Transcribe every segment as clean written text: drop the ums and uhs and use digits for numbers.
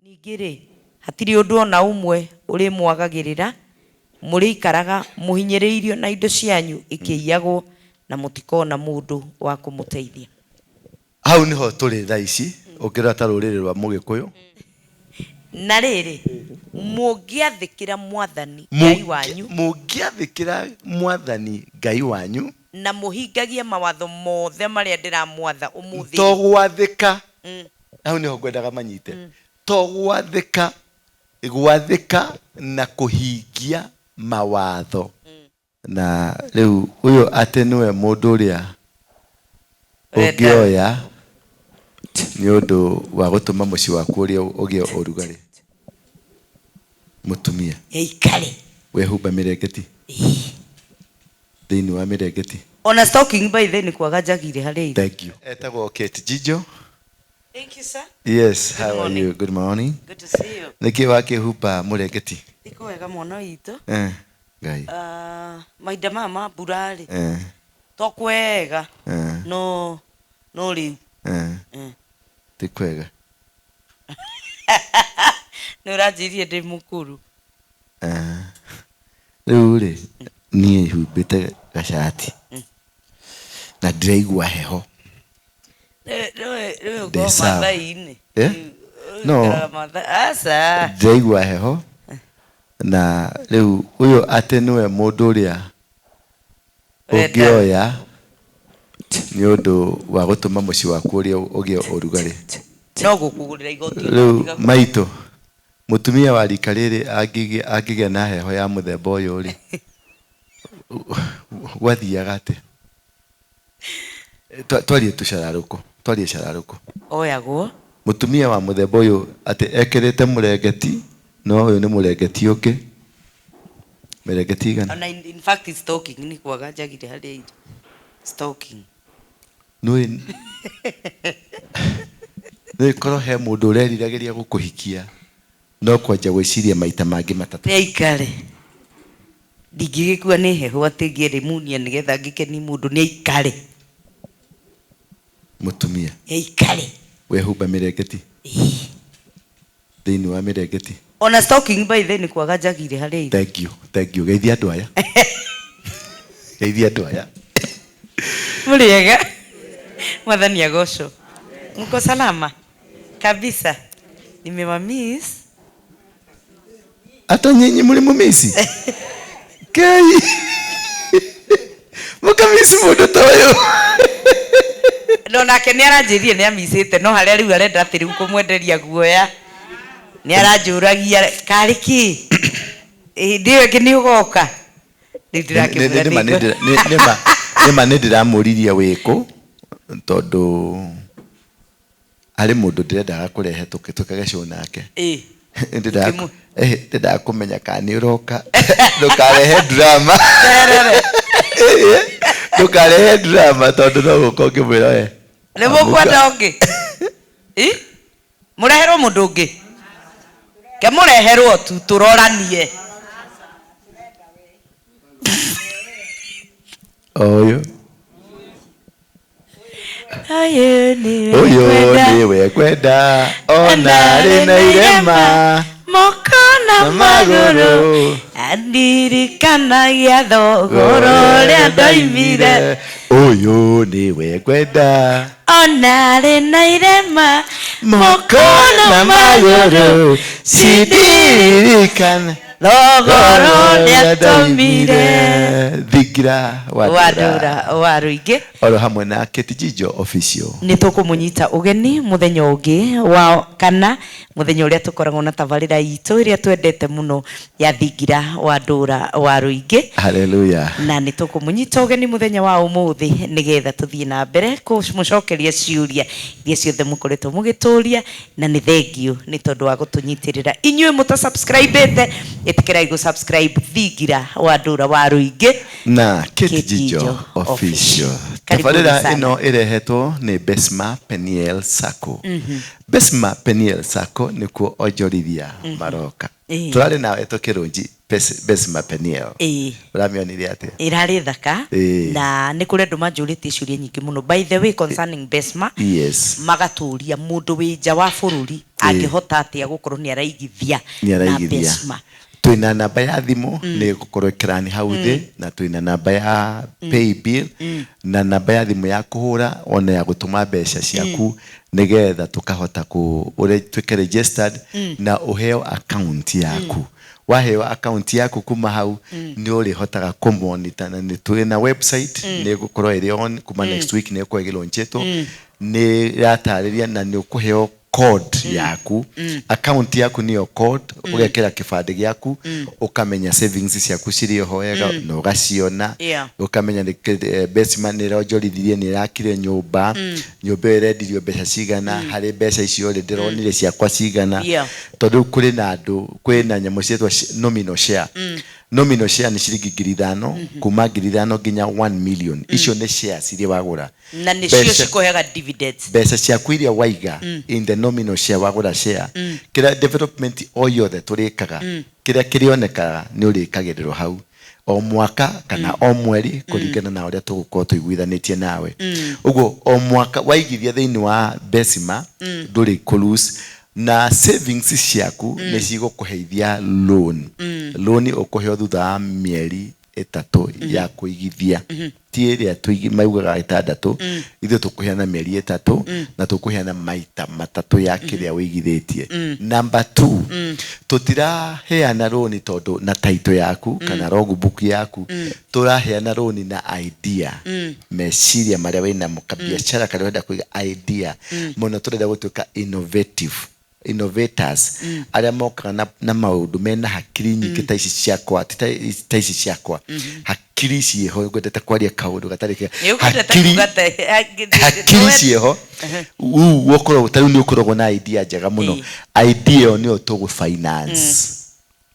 ningire hatiri undu ona umwe uri mwagagirira muri ikaraga muhinyiriirio na indo cianyu ikiyagwo na mutikona mundu wa kumuteithia. Hau niho turi thaa ici ukira ta ruriri rwa Mugikuyu na riri mungiathikira mwathani Ngai wanyu, mungiathikira mwathani Ngai wanyu na muhingagie mawatho mothe maria ndiramwatha umuthi to gwathika. Hau niho ngwendaga manyite to gwathika na kuhingia mawatho. Na riu uyo ate niwe mundu uria ungioya ni undu wa gutuma muci waku uria ugie urugari. Mutumia ikare wehumba mirengeti thiini wa mirengeti ona stocking by then kwaga jagire hari. Thank you. Etagwo Kate Jijo. Thank you sir. Yes, how are you? Good morning. Good to see you. Niki wakihumba murengeti iko wega muno itu Ngai maida mama burari tokwega no riu tikwega nurajirie ndi mukuru riu ri nie humbite gacati na ndiraigua heho no asa ndiraigua heho. Na riu uyo ate niwe mundu uria ungioya ni undu wa gutuma muci waku uria ugie urugari. No gukugurira igoti riu maito mutumia wa rika riri angigia na heho ya muthemba uyu ri gwathiaga ate twarie tucararuko oyagwo mutumia wa muthemba uyu ate ekirite murengeti. No uyu ni murengeti uki mirengeti igana na in fact stocking ni kwaga jagire hari stocking no koro he mundu ureriragiria gukuhikia no kwanja gwiciria maita mangi matatu ikare ndigigikua ni heho atigire munia nigetha ngikeni mundu ni ikare. Mutumia ikare wehumba mirengeti thiini wa mirengeti ona stocking by then kwaga jagire hari. Thank you geithia andu aya muriega mwathani agocwo mko salama kabisa. Nimewamiss hata nyinyi muri mumisi kai mukamisi mundu toyo no nake ni aranjirie ni amisite no haria riu arenda ati riu kumwenderia guoya ni aranjuragia kariki ndiwe kini ugoka nima ndiramuriria wiku tondu ari mundu ndirenda kurehe tukage show nake ndenda kumenya kani uroka ndukarehe drama tondu no gukonge mwira we ni mukwenda ungi mureherwo mundu ungi ke mureherwo tu turoranie oyo niwe kwenda ona rina irema mokona maguru andirikanagia thogoro ria ndoimire. Uyu niwe kwenda ona rina irema mokona maguru sidirikana thogoro ria ndoimire. Thigira wadura waruige oro hamwe na Kate Jijo official ni tukumunyita ugeni muthenya ungi wa kana muthenya uria tukoragwo na tabarira itu iria twendete muno ya thigira wadura waruige. Hallelujah. Na ni tukumunyita ugeni muthenya wa umuthi nigetha tuthie na mbere kumucokeria ciuria iria ciothe mukoretwo mugituria na ni thengio ni tondu wa gutunyitirira inyue mutasubscribete itikirai go subscribe thigira wadura waruige na Kate Jijo official. Tabarira ino irehetwo ni Besma Peniel Sacco. Besma Peniel Sacco nikuo onjorithia maroka. Turari nawe tukirunji Besma Peniel. Uramionire ate? Irari thaka na ni kuri andu manjurite ciuria nyingi muno by the way concerning Besma. Yes. Magaturia mundu wi nja wa bururi angihota atia gukorwo ni araigithia na Besma. Twina namba ya thimu ni gukorwo ikirani hau thi, na twina namba ya paybill na namba ya thimu ya kuhura ona ya gutuma mbeca ciaku nigetha tukahota ku twike registered na uheo account yaku. Waheo account yaku kuma hau ni uri hotaga kumonitor, na ni twina website ni gukorwo iri on kuma next week ni kwegirwo ncheto ni yatariria na ni ukuheo code yaku. Account yaku niyo code, ugekera kibande gyaku ukamenya savings ciaku cirio hoega no ugaciona, ukamenya ni Besma ni rojorithirie ni rakire nyumba irendirio mbeca cigana, hari mbeca icio ri ndironire ciakwa cigana, tondu kuri na andu kwina nyamu cietwa nominal share. Nominal share ni ciringi 5,000 kuma 5,000 nginya 1 million. Icio ni shares iria wagura na ni cio cikohega dividends. Mbeca ciaku iria waiga in the nominal share wagura share, kira development o yothe turikaga kira kirioneka ni urikagirirwo hau o mwaka kana o mweri kuringana na uria tugukorwo tuiguithanitie nawe. Uguo o mwaka waigithia thiini wa Besma nduri kulose, na savings ciaku ni cigukuheithia loan. Loan ukuheo thutha wa mieri 3 ya kuigithia. Ti iria maugaga 6, ithuĩ tukuheana mieri 3 na tukuheana maita 3 ya kiria wigithitie. Number 2, tutiraheana loan tondu na title yaku kana logbook yaku, turaheana loan na idea, meciria maria wina mukabiashara kana wenda kuiga idea muno. Turenda gutuika innovators aria mokaga na maundu mena hakiri nyingi ta ici ciakwa, ta ici ciakwa hakiri cieho gwetete kwaria kaundu gatari hakiri cieho ukorwo tari ni ukorwo na idea njega muno. Idea yo ni tugu finance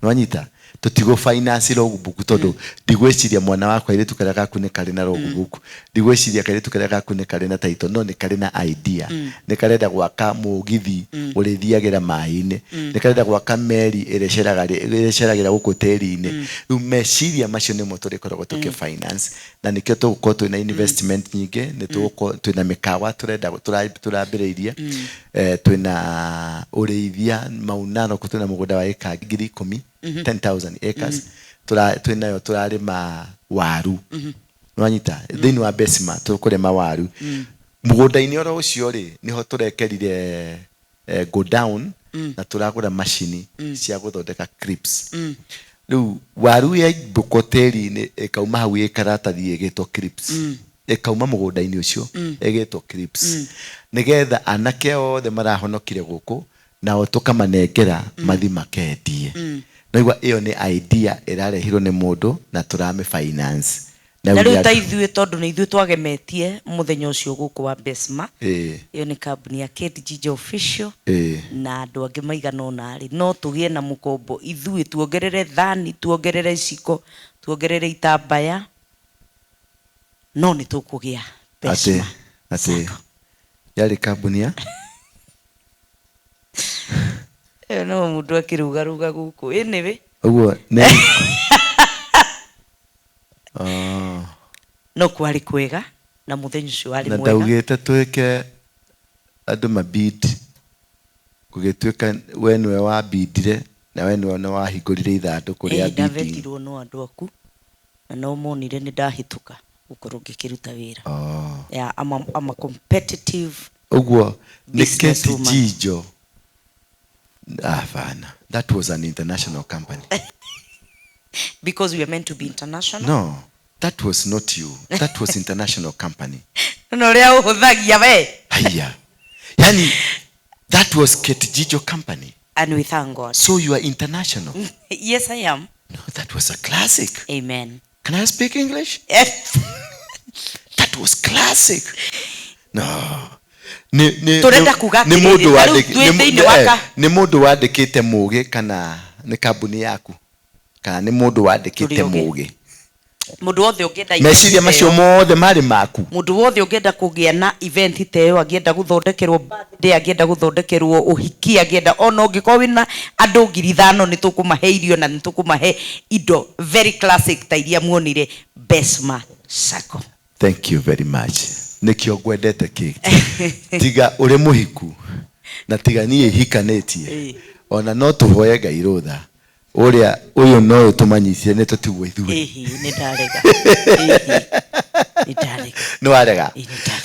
nwanyita tutigo finance logbook tondu ndigweciria mwana wakwa iritu karia gaku ni kari na logbook, ndigweciria karitu karia gaku ni kari na title, no ni kari na idea. Ni karenda gwaka mugithi urithiagira mai-ini, ni karenda gwaka meri ireceragira guku teri-ini. Meciria macio nimo turikoragwo tuki finance, na nikio tugukorwo twina investment nyingi. Ni tugukorwo twina mikawa turenda turambiriirie, twina urithia maunano, twina mugunda wa eka 10,000 10,000 acres. Twinayo turarima waru nwanyita thiini wa Besma tukurima waru. Mugunda-ini oro ucio ri niho turekerire go down na turagura machine cia guthondeka clips. Riu waru ya bukoteri-ini ikauma hau ikaratathi igitwo clips, ikauma mugunda-ini ucio igitwo clips, nigetha anake othe marahonokire guku nao tukamanengera mathi makendie. Naigua iyo ni idea irarehirwo ni mundu na turame finance. Na riu ta ithuĩ tondu ni ithuĩ twagemetie muthenya ucio guku wa Besma. Iyo ni kambuni ya Acc Official na andu angi maigana onari, no tugie na mukombo ithuĩ tuongerere thani, tuongerere iciko, tuongerere itambaya, no ni tukugia Besma. Ate yari kambuni ya no mundu akirugaruga guku iniwe uguo ne no kwari kwega na muthenya ucio wari mwega. Na ndaugite twike andu mabid kugituika wenwe wa bidire na wenwe no wahingurire ithanduku ria biding. Ndavetirwo no andu aku na no monire ni ndahituka gukorwo ngikiruta wira. Yeah, I'm a competitive uguo niketi jijo. Fana. That was an international company. Because we are meant to be international? No, that was not you. That was international company. No, leo hudhagia we. Haya. Yani, that was Ketjijo company. And we thank God. So you are international? Yes, I am. No, that was a classic. Amen. Can I speak English? Yes. That was classic. No. Ni mundu wandikite mugi kana ni kambuni yaku kana ni mundu wandikite mugi? Mundu wothe ungenda meciria macio mothe mari maku. Mundu wothe ungenda kugia na event teyo, agienda guthondekerwo birthday, agienda guthondekerwo uhiki, agienda ono ngiko wina andu 5,000 ni tukumahe irio na ni tukumahe indo very classic ta iria muonire Besma Sacco. Thank you very much. Nikio gwendete kiki tiga uri muhiku na tiganie hikanetie ona no tuhoye Ngai rutha uria uyu no tumanyicie ne tutigwe ithuĩ ni ndarega no arega.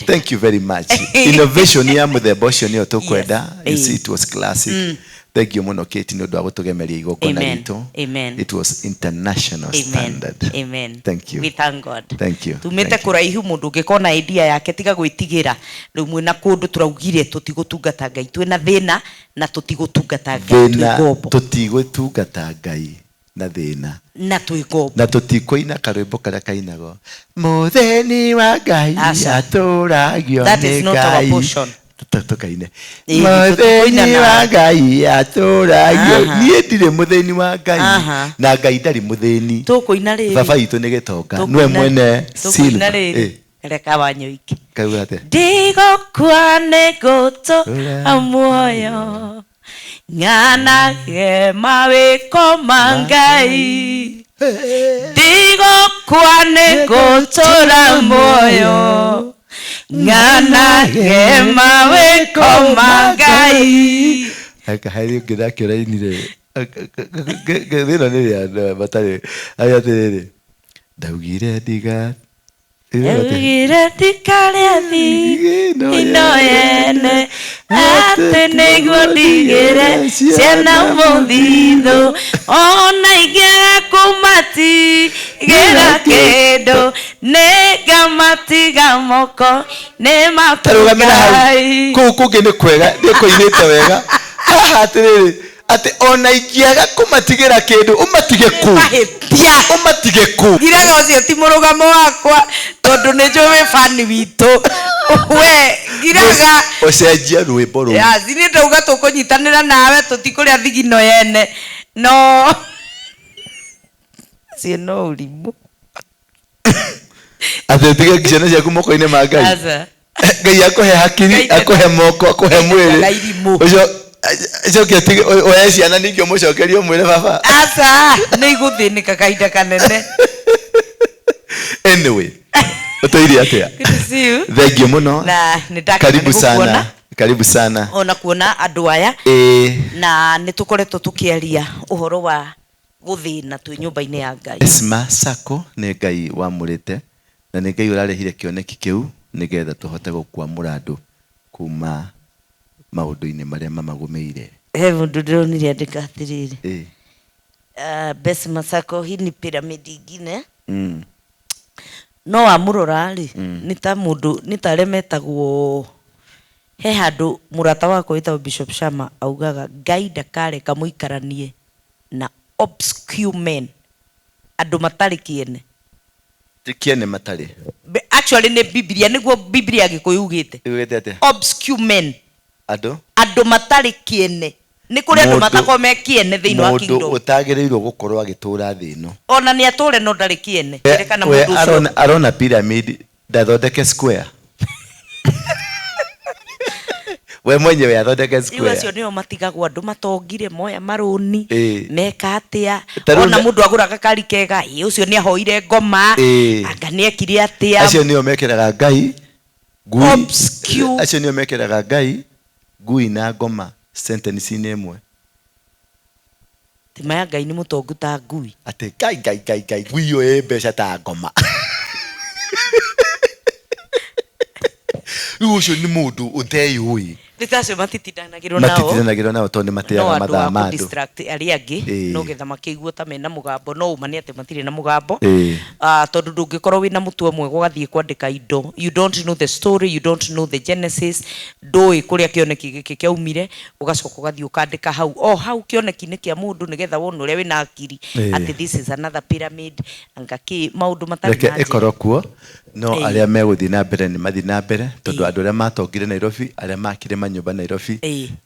Thank you very much. Innovation ya muthemba ucio ni otukwenda. It was classic. Thank you muno Kate no ndwa gutugemeria igokona ritu. It was international standard. Amen. Thank you. We thank God. Thank you. Tumete kuraihu mundu ngikona idea yake tiga gwitigira rumwe na kundu turaugire tutigutungata Ngai twina thina na tutigutungata Ngai twigombo. Tutigutungata Ngai na thina na twigombo na tutikoina karwimbo karia kainago mutheni wa Ngai aturagio ni Ngai. That is not our portion. Tukaine mutheni wa Ngai aturagio nie ndire mutheni wa Ngai na Ngai ndari mutheni tukuina riri baba itu ni gitonga nwe mwene silva reka wanyoiki kaugate digo kwane goto amoyo ngana ge mawiko mangai digo kwane goto la moyo ngana ge mawiko mangai aka hari gida kirainire githina ni ya batari ayatere daugire diga Ugire tikariathi inoyene ate nego digere ciana muthithu ona igera kumati gera kendo nega matiga moko ne makugai kuku ni kwega ni kuinite wega haha atiriri ate ona ikiaga kumatigira kindu umatige ku giraga ucio ti murugamo wakwa tondu ni njui fani witu we giraga ucenjia rwimbo ru ya zini ndauga tukunyitanira nawe tutikuria thigino yene no si no urimu ate tiga kishana ciaku moko-ini ma Ngai Ngai akuhe hakiri akuhe moko akuhe mwiri ucio Joke tigi oya ciana nikio mucokerio mwire baba asa ni iguthinika kahinda kanene. Anyway utoiri atia thank you muno na karibu sana ona kuona andu aya na nitukoretwo tukiaria uhoro wa guthina twi nyumba-ini ya Ngai. M-pesa Sacco ni Ngai wamurite na ni Ngai urarehire kioneki kiu nigetha tuhote gukwamura andu kuma maundu-ini maria mamagumeire. Mundu ndironire andika atiriri M-pesa Sacco hii ni pyramid ingine no amurora ri ni ta mundu ni ta remetagwo he handu murata wako witwa Bishop Shama augaga Ngai ndakare kamuikaranie na obscure men andu matari kiene tikiene matari actually ne Biblia niguo Biblia gikuyugite ate obscure men andu matari kiene ni kuri andu matakome kiene thiini wa kingdom mundu utagirirwo gukorwo agitura thino ona ni ature no ndari kiene kana mundu arona pyramid ndathondeke square we mwenyewe athondeke square icio nio matigagwo andu matongire moya maruni meka atia ona mundu aguraga kari kega ucio ni ahoire ngoma anga ni ekire atia acio nio mekeraga Ngai ngui acio nio mekeraga Ngai ngui na ngoma sentence ni imwe timaya Ngai ni mutongu ta ngui ate Ngai ngui yo mbeca ta ngoma ucio ni mundu uteyui Nitacio matitindanagirwo nao tondu mateaga mathaa mandu distract ari angi no getha makiguo ta mena mugambo no umani ate matire na mugambo tondu ndungikorwo wina mutu umwe gugathie kwandika indo you don't know the story you don't know the genesis ndoi kuria kioneki giki kiaumire ugacoka ugathie ukandika hau kioneki ni kia mundu ni getha wone uria wina akiri ati this is another pyramid angaki maundu matari na ikoro kuo no aria meguthie na mbere ni mathie na mbere tondu andu aria matongire Nairobi aria makire nyumba Nairobi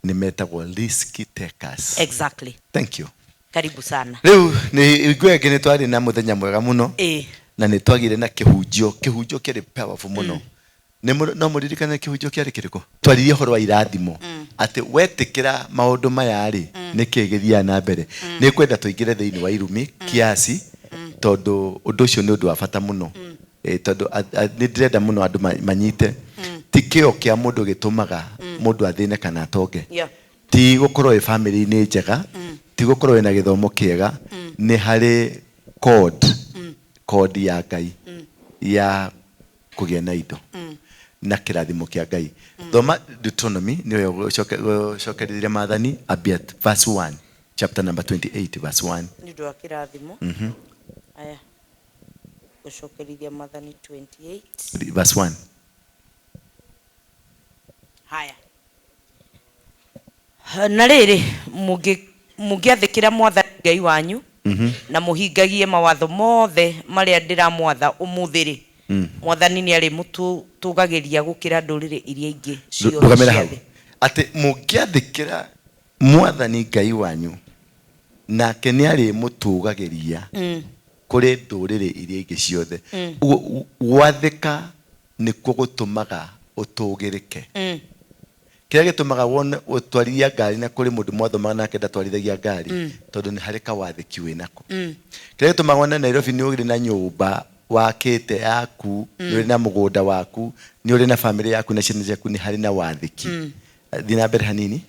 ni metagwo risk takers. Exactly. Thank you. Karibu sana. Riu ni igwege ni twari na muthenya mwega muno na ni twagire na kihunjio kiri powerful muno no muririkane kihunjio kiari kiriko twaririe horo wa irathimo ati wetikira maundu maya ri ni kigithia na mbere ni kwenda tuingire thiini wa irumi kiasi tondu undu ucio ni undu wa bata muno tondu ni ndirenda muno andu manyite tikio kia mundu gitumaga mundu athine kana atonge ti gukorwo family ni njega ti gukorwo na githomo kiega ni hari code ya Ngai ya kugia na indo na kirathimo kia Ngai. Thoma Deuteronomy niyo shokerire mathani Abiat verse 1 chapter number 28 verse 1 nido kirathimo aya gushokerire mathani 28 verse 1 haya na riri mugiathikira mwathani Ngai wanyu na muhingagie mawatho mothe maria ndiramwatha umuthiri mwathani ni ari mutugagiria gukira ndurire iria ingi ciothe ati mugiathikira mwathani Ngai wanyu nake ni ari mutugagiria kuri ndurire iria ingi ciothe gwathika ni kugutumaga utugirike kira gitumaga wone utwarithia ngari na kuri mundu mwathomaga nake ndatwarithagia ngari tondu ni hari kawathiki winako kira gitumaga wone Nairobi ni ugire na nyumba wakite yaku ni uri na mugunda waku ni uri na family yaku na ciana ciaku ni hari na wathiki thina mbere hanini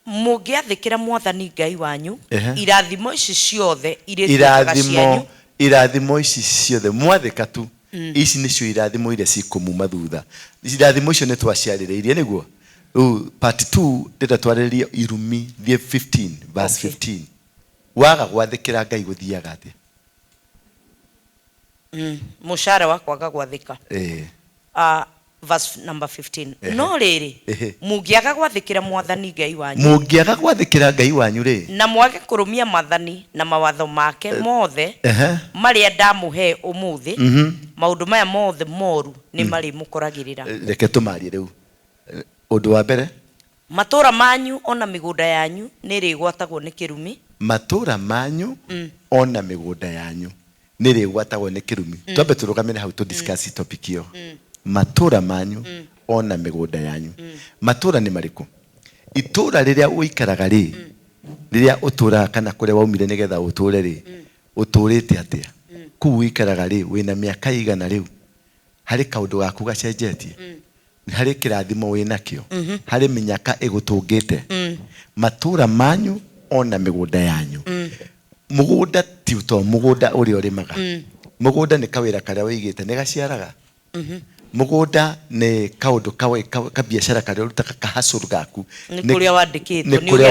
mugiathikira mwathani Ngai wanyu irathimo ici ciothe irathimo ici ciothe mwathika tu ici nicio irathimo iria cikumuma thutha irathimo icio ni twaciarĩrĩirie niguo part 2 ndĩra twarĩrĩrie irumi 15 verse 15 waga gwathĩkĩra Ngai gũthiaga atĩa mushara wa kwaga gwathĩka verse number 15 no riri mungiaga gwathĩkĩra mwathani Ngai wanyu ri na mwage kurumia mathani na mawatho make mothe maria ndamuhe umuthi maundu maya mothe moru ni mari mukoragirira reke tumarie riu undu wa mbere matura manyu ona migunda yanyu ni rigwatagwo ni kirumi matura manyu ona migunda yanyu ni rigwatagwo ni kirumi twambe turugamire hau tu discuss topic iyo matura manyu ona migunda yanyu matura ni mariku itura riria uikaraga ri riria utura kana kure waumire nigetha uture ri uturite atia ku uikaraga ri wina miaka igana riu hari kaundu gaku gacenjetie hari kirathimo winakio hari minyaka igutungite matura manyu ona migunda yanyu mugunda tiuto mugunda uri orimaga mugunda ni kawira karia wigite ni gaciaraga mugunda ni kaundu kawe kabiashara karia urutaka kahasuru gaku ni kuria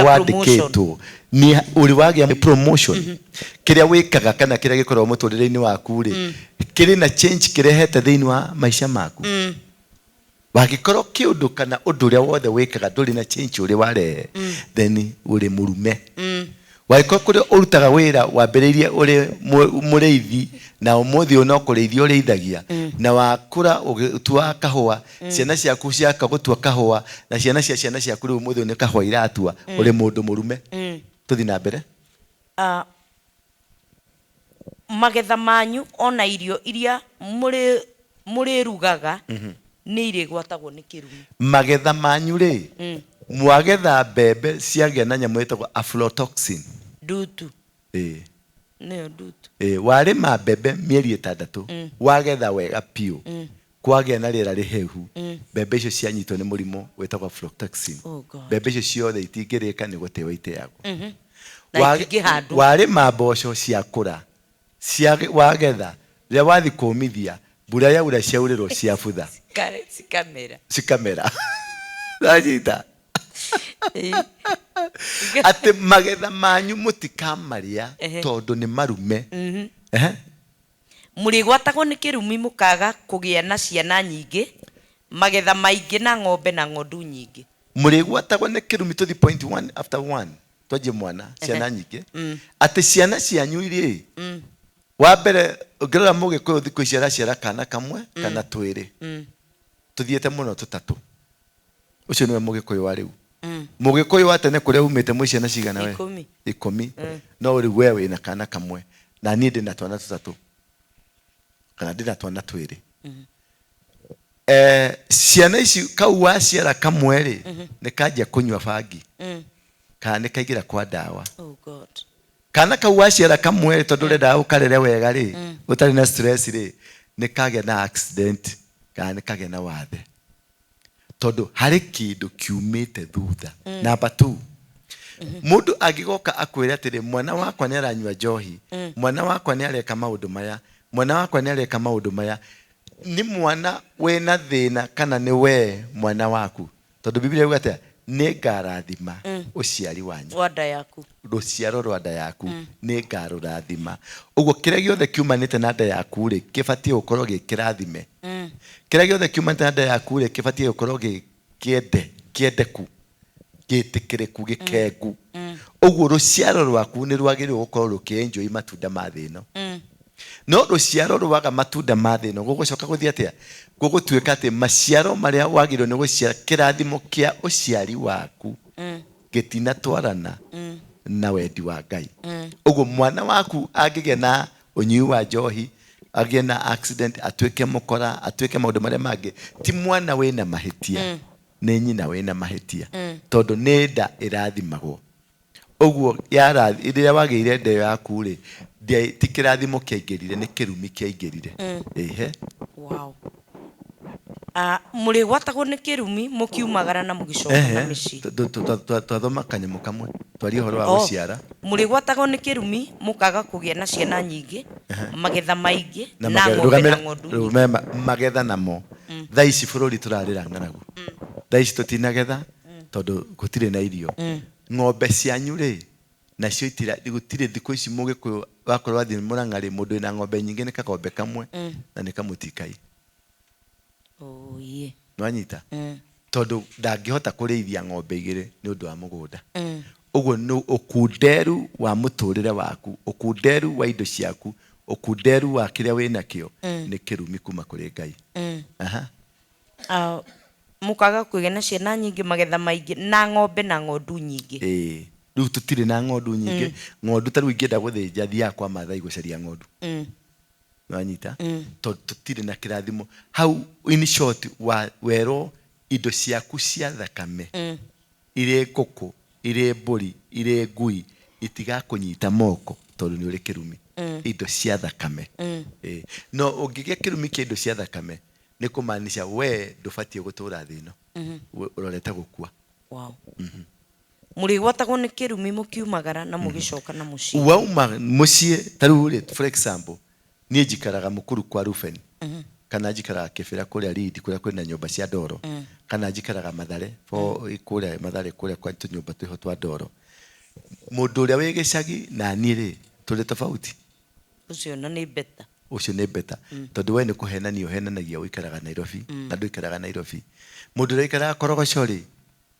wandikitwo ni uri wagia promotion kiria wikaga kana kiria gikorwo muturire-ini waku ri kiri na change kirehete thiini wa maisha maku wagikorwo kiundu kana undu uria wothe wikaga nduri na change uri ware then uri murume waiko kuri urutaga wira wambiriirie uri mureithi na umuthi ona kurithia ureithagia na wakura ugitua kahua ciana ciaku ciaka gutua kahua na ciana ciaku ri umuthi ni kahua iratua uri mundu murume tuthi na mbere magetha manyu ona irio iria muri rugaga ni irigwatagwo ni kirumi magetha manyu ri mwagetha mbembe ciagia na nyamu itagwo aflatoxin dutu neo dutu warima mbembe mieri 6 wagetha wega piu kwagia na rĩera rĩhehu mbembe icio cianyitwo nĩ mũrimũ wĩtagwo aflatoxin mbembe icio ciothe itingĩrĩka nĩ gũtewa iteagwo warima mboco ciakũra wagetha rĩrĩa wathi kũmithia mbura yaura ciaurĩrwo ciabutha cikamera rajita ate magetha manyu mutikamaria tondu ni marume murigwatagwo ni kirumi mukaga kugia na ciana nyingi magetha maingi na ng'ombe na ng'ondu nyingi murigwatagwo ni kirumi to the point 1 after 1 twaje mwana ciana nyingi ate ciana cianyu iri wa mbere ngirora mugikuyu thikũ ici araciara kana kamwe kana twĩrĩ tuthiete muno tutatu ucio niwe mugikuyu wa riu mugikuyu wa tene kuria umite mwiciana cigana we 10 no uri we wina kana kamwe na ni ndina twana tutatu kana ndina twana twĩrĩ ciana ici kau waciara kamwe ri ni kanjia kunywa bangi kana ni kaigira kwa dawa kana kau waciara kamwe tondu renda ukarere wega ri utari na stress ri ni kage na accident kana kage na wathe tondu hari kindu kiumite thutha. Number 2, mundu agigoka akwire atiri mwana wakwa ni aranywa njohi, mwana wakwa ni areka maundu maya, mwana wakwa ni areka maundu maya, ni mwana wena thina kana ni we mwana waku? Tondu Biblia yuga atia ni ngarathima uciari wanyu rwanda yaku, ruciaro rwa nda yaku ni ngarurathima. Uguo kiria giothe kiumanite na nda yaku ri kibatie gukorwo gikirathime. Kiria giothe kiumanite na nda yaku ri kibatie gukorwo kiendeku gitikiriku gikengu. Uguo ruciaro rwaku ni rwagirwo gukorwo rukienjoy matunda ma thino. No ruciaro rwaga matunda ma thino gugucoka guthia atia gugutuika ati maciaro maria wagirwo ni guciara kirathimo kia uciari waku gitina twarana na wendi wa Ngai. Uguo mwana waku agigia na unyui wa njohi, agie na accident, atuike mukora, atuike maundu maria mangi, ti mwana wena mahitia, ni nyina wena mahitia, tondu ni nda irathimagwo. Uguo yarathi iria wagire nda yaku ri ti kirathimo kiaingirire, ni kirumi kiaingirire. Ehe. Wow. Muri gwatagwo ni kirumi mukiumagara na mugicoka na mici. Twathoma kanyamu kamwe twari horo wa guciara. Muri gwatagwo ni kirumi mukaga kugia na ciana nyingi, magetha maingi na ng'ombe na ng'ondu. Magetha namo thaa ici bururi turarira ng'aragu, thaa ici tutinagetha tondu gutire na irio. Ng'ombe cianyu ri nacio itira gutire thiku ici mugikuyu wakorwo athi Murang'a ri mundu ina ng'ombe nyingi ni kakombe kamwe na ni kamutikai. Oh yeah. Nwanyita tondu ndangihota kurithia ng'ombe igiri ni undu wa mugunda. Uguo no ukunderu wa muturire waku, ukunderu wa indo ciaku, ukunderu wa kiria wina kio ni kirumi kuma kuri Ngai. Mukaga kugia na ciana nyingi, magetha maingi na ng'ombe na ng'ondu nyingi. Riu tutire na ng'ondu nyingi. Ng'ondu taru ingenda guthinja thia kwa mathai gucaria ng'ondu. Nwanyita tutire na kirathimo hau. In short, wero indo ciaku cia thakame ire nguku, ire mburi, ire ngui itigakunyita moko tondu ni uri kirumi. Indo cia thakame. No ungigia kirumi kia indo cia thakame ni kumaanisha we ndubatie gutura thino, urorete gukua. Wow. Muri gwatagwo ni kirumi mukiumagara na mugicoka na muci. Wauma mucie taru ri, for example, ni njikaraga mukuru kwa Ruben, kana njikaraga Kibira kuria Lindi kuria kwina nyumba cia ndoro, kana njikaraga Mathare kuria Mathare kuria kwa nyumba twiho twa ndoro. Mundu uria wi gicagi na ni ri tuli tofauti. Ucio na ni better. Ucio ni better tondu we ni kuhenania uhenanagia uikaraga Nairobi na nduikaraga Nairobi. Mundu uria ikaraga Korogoco ri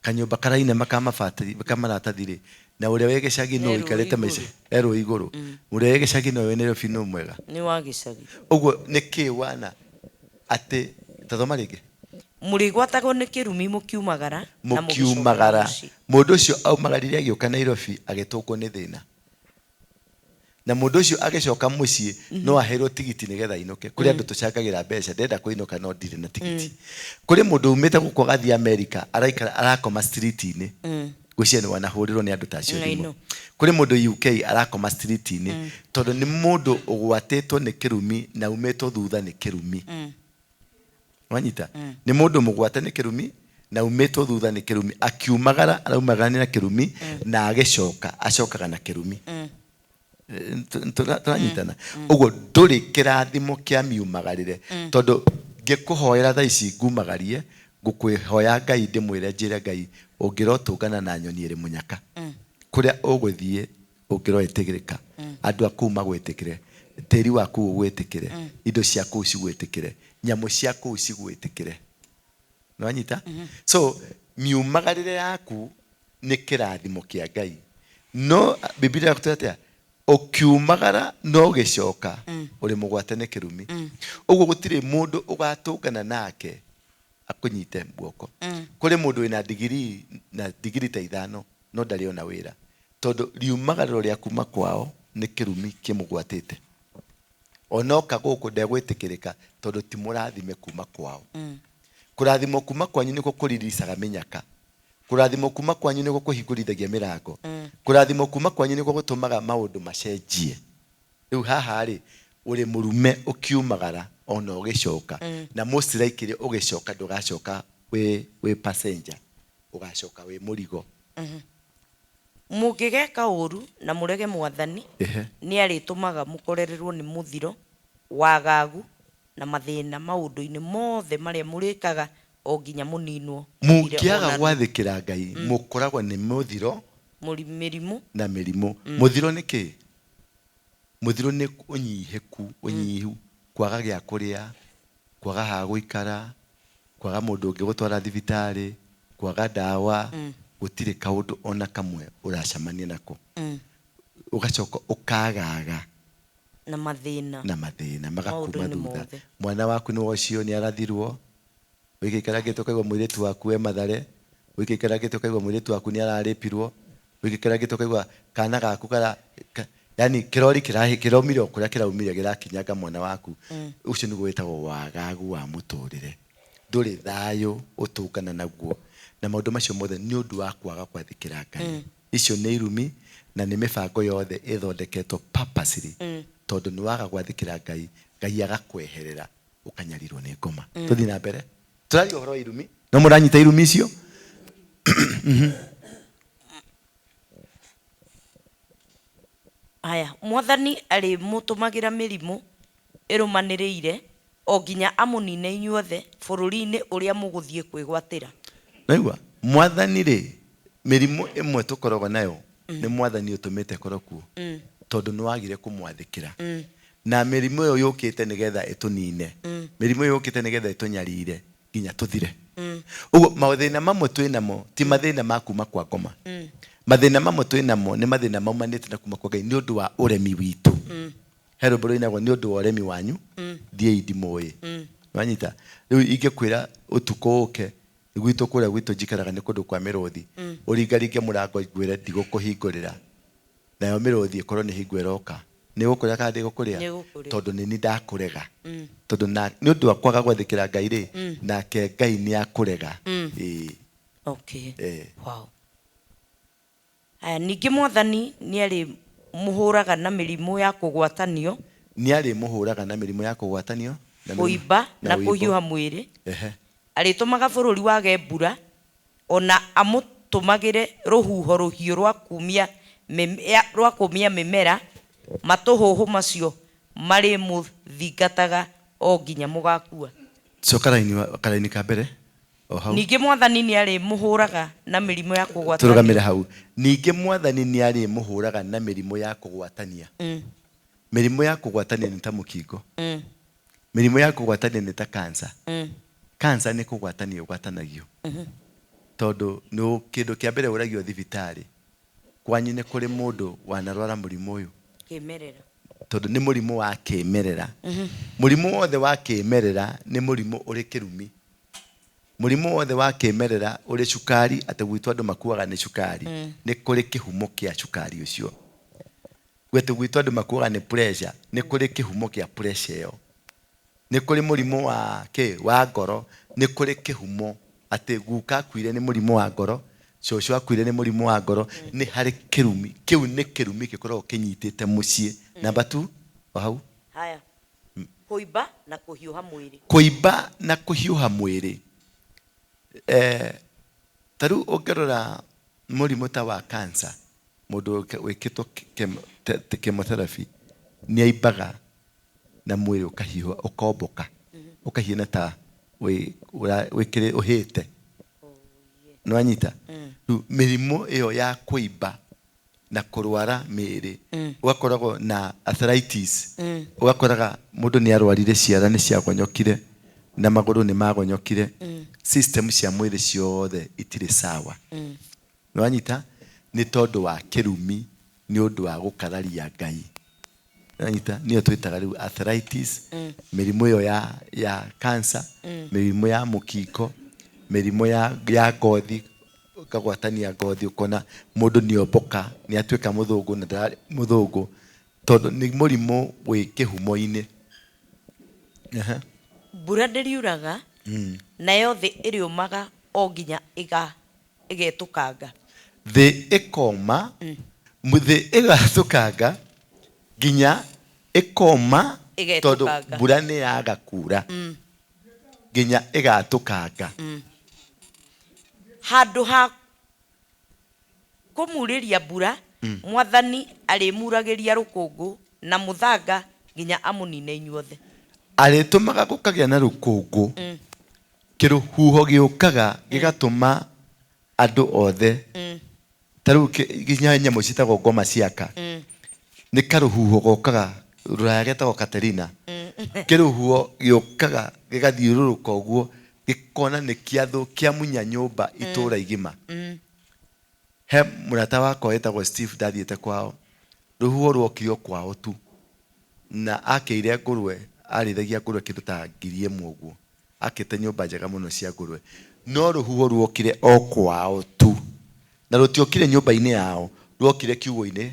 kanyumba karaine makamafatiri makamarathiri na uria wi gicagi no ikarete maica ero iguru. Uria wi gicagi no we Nairobi no mwega ni wa gicagi. Uguo ni kiwana ati tathoma ringi. Muri gwatagwo ni kirumi mukiumagara na mukiumagara. Mundu ucio aumagarire agioka Nairobi agitungwo ni thina, na mundu ucio agicoka mucii no aherwo tigiti nigetha inuke. Kuri andu tucakagira mbeca ndenda kuinuka no ndire na tigiti. Kuri mundu umite guko gathi America araikara arakoma street-ini guciani wanahurirwo ni andu tacio. Kuri mundu UK arakoma street-ini tondu ni mundu ugwatitwo ni kirumi na umetwo thutha ni kirumi. Wanyita ni mundu mugwate ni kirumi na umetwo thutha ni kirumi, akiumagara araumagara na kirumi na agicoka acokaga na kirumi. Turanyitana. Uguo nduri kirathimo kia miumagarire tondu ngikuhoera thaa ici ngumagarie ngukwihoya Ngai ndimwire njire Ngai ungirotungana na nyoni iri munyaka kuria uguthie ungiroetigirika, andu aku magwetikire, tiri waku ugwetikire, indo ciaku cigwetikire, nyamu ciaku cigwetikire. Nwanyita. So miumagarire yaku ni kirathimo kia Ngai. No Biblia yakutete ukiumagara no gicoka uri mugwate ni kirumi. Uguo gutire mundu ugatungana nake akunyite guoko. Kuri mundu wina degree na degree ta 5 no ndari ona wira tondu riumagariro ria kuma kwao ni kirumi kimugwatite. Onoka guku ndegwitikirika tondu ti murathime kuma kwao. Kurathimo kuma kwanyu niko kuriricaga minyaka. Kurathimo kuma kwanyu niko kuhingurithagia mirango. Kurathimo kuma kwanyu niko gutumaga maundu macenjie. Riu haha ri uri murume ukiumagara ona ugicoka na most likely ugicoka ndugacoka we passenger ugacoka we murigo mungigeka uru na murege mwathani ni aritumaga mukorererwo ni muthiro wagagu na mathina maundu-ini mothe maria murikaga o nginya muninwo mungiaga gwathikira Ngai mukoragwo ni muthiro mirimu na mirimu muthiro ni ki muthiro ni unyihu kwaga gya kuria kwaga ha guikara kwaga mundu ungigutwara thibitari kwaga dawa gutire kaundu ona kamwe uracamania nako ugacoka ukagaga na mathina magakuma thutha mwana waku ni wocio ni arathirwo wikikara gitokaigwa mwiritu waku we mathare wikikara gitokaigwa mwiritu waku ni araripirwo wikikara gitokaigwa kana gaku kara yani kirori kiromire okuria kiraumire girakinyaga mwana waku ucio ni gwetagwo wagagu wa muturire nduri thayo utungana naguo na maundu macio mothe ni undu wa kwaga kwathikira Ngai icio ni irumi na ni mibango yothe ithondeketwo purposely tondu ni waga gwathikira Ngai Ngai agakweherera ukanyarirwo ni ngoma tuthi na mbere turari uhoro irumi no muranyita irumi icio aya mwathani ari mutumagira mirimu irumaniriire o nginya amunine inyuothe bururi-ini uria muguthie kwigwatira naigua mwathani ri mirimu imwe tukoragwo nayo ni mwathani utumite korokuo tondu ni wagire kumwathikira na mirimu yo yukite nigetha itunine mirimu yo yukite nigetha itunyarire nginya tuthire ugo mathina mamwe twinamo ti mathina ma kuma kwa ngoma mathina mamwe twinamo ni mathina maumanite na kuma kwa Ngai ni undu wa uremi witu hero bro inagwo ni undu wa uremi wanyu thie idimoye wanyita riu ingikwira utuko uke gwito kuria gwito njikaraga ni kundu kwa mirothi uringaringe murango ngwire ndigukuhingurira nayo mirothi ikorwo ni hingo iroka ni gukuria kandi gukuria tondu ni ndakurega tondu na ni undu wa kwaga gwathikira Ngai ri nake Ngai ni akurega okay wow aya ningi mwathani ni ari muhuraga na mirimu ya kugwatanio ni ari muhuraga na mirimu ya kugwatanio kuiba na kuhiuha mwiri aritumaga bururi wage mbura ona amutumagire ruhuho ruhiu rwa kumia mimera matuhuhu macio mari muthingataga o nginya mugakua karaini ka mbere ningi mwathani ni ari muhuraga na mirimu ya kugwatanio turugamire hau ningi mwathani ni ari muhuraga na mirimu ya kugwatania mirimu ya kugwatania ni ta mukingo mirimu ya kugwatania ni ta cancer cancer ni kugwatania ugwatanagio tondu no kindu kia mbere uragio thibitari kwanyine kuri mundu wanarwara murimu uyu kimerera tondu ni murimu wa kimerera murimu wothe wa kimerera ni murimu uri kirumi murimu wothe wa kimerera uri cukari atagwitwa andu makuaga ni cukari ni kuri kihumo kia cukari ucio gwetu gwitwa andu makuaga ni pressure ni kuri kihumo kia pressure yo ni kuri murimu wa ngoro ni kuri kihumo ati guka kwire ni murimu wa ngoro ciocio akwire ni murimu wa ngoro ni hari kirumi kiu ni kirumi gikoragwo kinyitite mucii namba 2 hau haya kuiba na kuhiuha mwiri taru ongerora murimu ta wa cancer mundu wikitwo chemotherapy ni aibaga na mwiri ukahiuha ukomboka ukahina ta wikire uhite nwanyita mirimu iyo ya kuiba na kurwara miri ugakoragwo na arthritis ugakoraga mundu ni arwarire ciara ni ciagonyokire na maguru ni magonyokire system cia mwiri ciothe itire sawa nwanyita ni tondu wa kirumi ni undu wa gukararia Ngai nwanyita niyo twitaga riu arthritis mirimu iyo ya cancer mirimu ya mukingo mirimu ya ngothi kagwatania ngothi ukona mundu ni omboka ni atuika muthungu na ndari muthungu tondu ni murimu wi kihumo-ini mbura ndiriuraga nayo thi iriumaga o nginya igetukanga thi ikoma muthi igatukanga nginya ikoma todo Igetukanga. mbura nĩ yaga kura nginya ĩgatũkanga Handũ ha kũmurĩria mbura mwathani arĩmuragĩria rũkũngũ na mũthanga nginya amũnine inyuothe. arĩtũmaga gũkagĩa na rũkũngũ kĩrũhuho gĩũkaga gĩgatũma andũ othe tarĩu nginya nyamũ ciĩtagwo ngoma ciaka nĩ karũhuho gokaga rũraya getagwo Katerina kĩrũhuho gĩũkaga gĩgathiũrũrũka ũguo gĩkona nĩ kĩamunya nyũmba itũũra igima. He mũrata wakwa wetagwo Steve ndathiĩte kwao rũhuho rwokire kwao tu na akĩire ngũrwe arĩithagia ngũrwe kĩndũ ta 1,000 ũguo akĩte nyũmba njega mũno cia ngũrwe no rũhuho rwokire o kwao tu na rũtiokire nyũmba-inĩ yao rwokire kiugũ-inĩ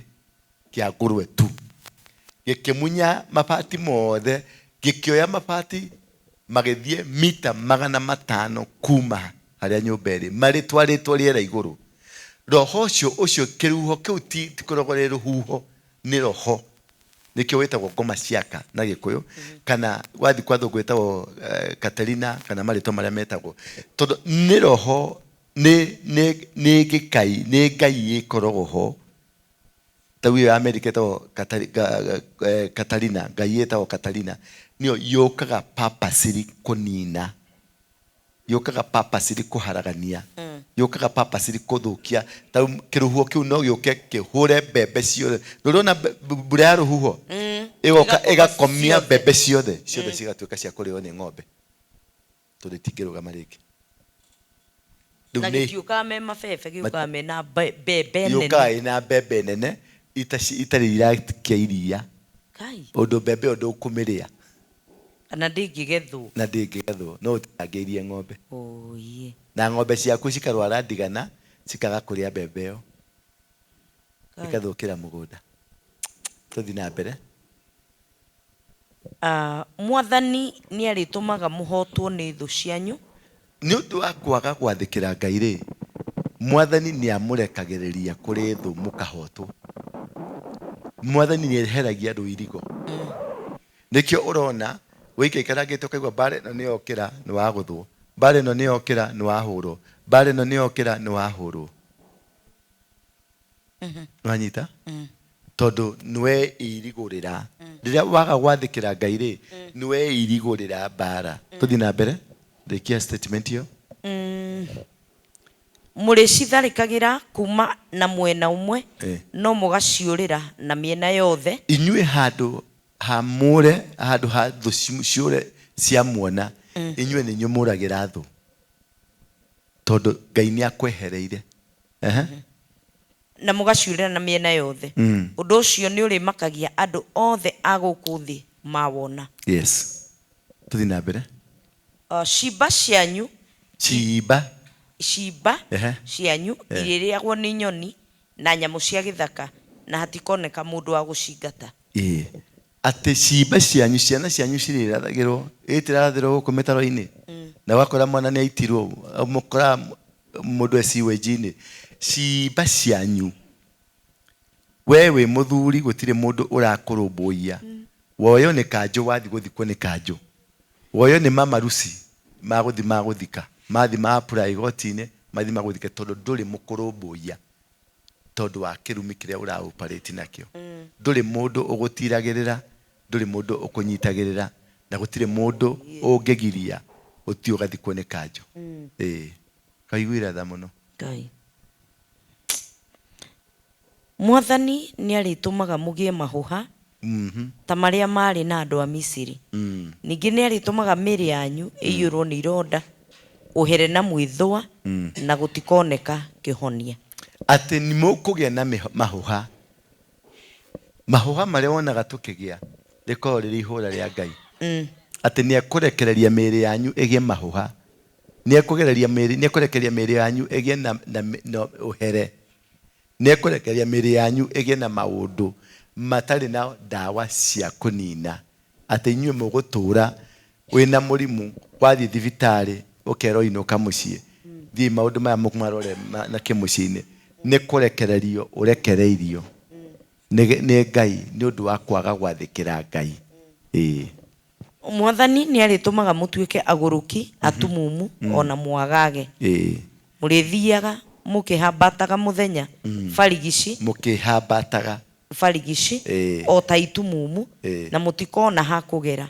kĩa ngũrwe tu gĩkĩmunya mabati mothe gĩkĩoya mabati magĩthiĩ mita 500 kuma harĩa nyũmba ĩrĩ marĩtwarĩtwo rĩera igũrũ. Roho ũcio kĩruho kĩu ti korogwo rĩ rũhuho nĩ roho nĩkĩo wĩtagwo ngoma ciaka na Gĩkũyũ kana wathi kwa thũngũ wĩtagwo Katerina kana marĩtwa marĩa metagwo tondũ nĩ roho nĩ gĩkai nĩ ngai ĩkoragwo ho tawi ya Amerika ĩtagwo Katarina ngai ĩtagwo Katarina nĩyo yũkaga purposely kũnina yũkaga purposely kũharagania yũkaga purposely kũthũkia tau kĩrũhuho kĩu no gĩũke kĩhũre mbembe ciothe ndũrona mbura ya rũhuho ĩgoka ĩgakomia mbembe ciothe cigatuĩka cia kũrĩo nĩ ng'ombe tondũ itingĩrũgama rĩngĩ na gĩtiũkaga me mabebe gĩũkaga mena mbembe nene yũkaga ĩna mbembe nene itarĩ irakia iria ũndũ mbembe ũndũ ũkũmĩrĩa na ndĩngĩgethwo no ũtangĩirie ng'ombe na ng'ombe ciaku cikarwara ndigana cikaga kũrĩa mbembe ĩyo ikathũkĩra mũgũnda. Tũthiĩ na mbere. Mwathani nĩ arĩtũmaga mũhotwo nĩ thũ cianyu nĩ ũndũ wa kwaga gwathĩkĩra Ngai rĩ Mwathani nĩ amũrekagĩrĩria kũrĩ thũ mũkahotwo. Mwathani nĩ eheragia rũirigo nĩkĩo ũrona wĩikaikarangĩte ũkaigua mbara ĩno nĩ yokĩra nĩ wagũthwo mbara ĩno nĩ yokĩra nĩ wahũrwo mbara ĩno nĩ yokĩra nĩ wahũrwo nĩwanyita tondũ nĩwe irigũrĩra rĩrĩa waga gwathĩkĩra Ngai rĩ nĩwe irigũrĩra mbara. Tũthiĩ na mbere rĩkia statement ĩyo. Mũrĩcitharĩkagĩra kuma na mwena ũmwe no mũgaciũrĩra na mĩena yothe. Inyuĩ handũ hamũre handũ ha thũ ciũre cia muona inyuĩ nĩ nyũmũragĩra thũ tondũ Ngai nĩ akwehereire na mũgaciũrĩra na mĩena yothe. Ũndũ ũcio nĩ ũrĩmakagia andũ othe a gũkũ thĩ mawona. Yes. Tũthiĩ na mbere. Ciimba cianyu cianyu irĩrĩagwo nĩ nyoni na nyamũ cia gĩthaka na hatikoneka mũndũ wa gũcingata. Atĩ ciimba cianyu ciana cianyu cirĩrathagĩrwo ĩtĩrathĩrwo gũkũ mĩtaro-inĩ na wakora mwana nĩ aitirwo mũkora mũndũ eciwe-inĩ ciimba cianyu we wĩ mũthuri gũtirĩ mũndũ ũrakũrũmbũiya woyo nĩ kanjũ wathi gũthikwo nĩ kanjũ woyo nĩ mamaruci magũthika mathi maapura igoti-inĩ mathi magũthike tondũ ndũrĩ mũkũrũmbũiya tondũ wa kĩrumi kĩrĩa ũra-operate nakĩo ndũrĩ mũndũ ũgũtiragĩrĩra ndũrĩ mũndũ ũkũnyitagĩrĩra na gũtirĩ mũndũ ũngĩgiria ũthiĩ ũgathikwo nĩ kanjũ. Kaiguĩra tha mũno. Mwathani nĩ arĩtũmaga mũgĩe mahũha ta marĩa marĩ na andũ a Misiri. Ningĩ nĩ arĩtũmaga mĩĩrĩ yanyu ĩiyũrwo nĩ ironda ũhere na mwĩthũa na gũtikoneka kĩhonia. Atĩ nĩ mũkũgĩa na mahũha marĩa wonaga tũkĩgĩa rĩkorwo rĩrĩ ihũra rĩa Ngai. Atĩ nĩ ekũrekereria mĩĩrĩ yanyu ĩgĩe mahũha nĩ ekũrekereria mĩĩrĩ yanyu ĩgĩe na ũhere nĩ ekũrekereria mĩĩrĩ yanyu ĩgĩe na maũndũ matarĩ na ndawa cia kũnina. Atĩ inyuĩ mũgũtũũra wĩna mũrimũ wathiĩ thibitarĩ ũkerwo inũka mũciĩ thiĩ maũndũ maya mũmarore na kĩmũciĩ-inĩ nĩ kũrekererio ũrekereirio nĩ Ngai nĩ ũndũ wa kwaga gwathĩkĩra Ngai. Mwathani nĩ arĩtũmaga mũtuĩke agũrũki atumumu ona mwagage. Mũrĩthiaga mũkĩhambataga mũthenya barigici mũkĩhambataga barigici o ta itumumu na mũtikona ha kũgera.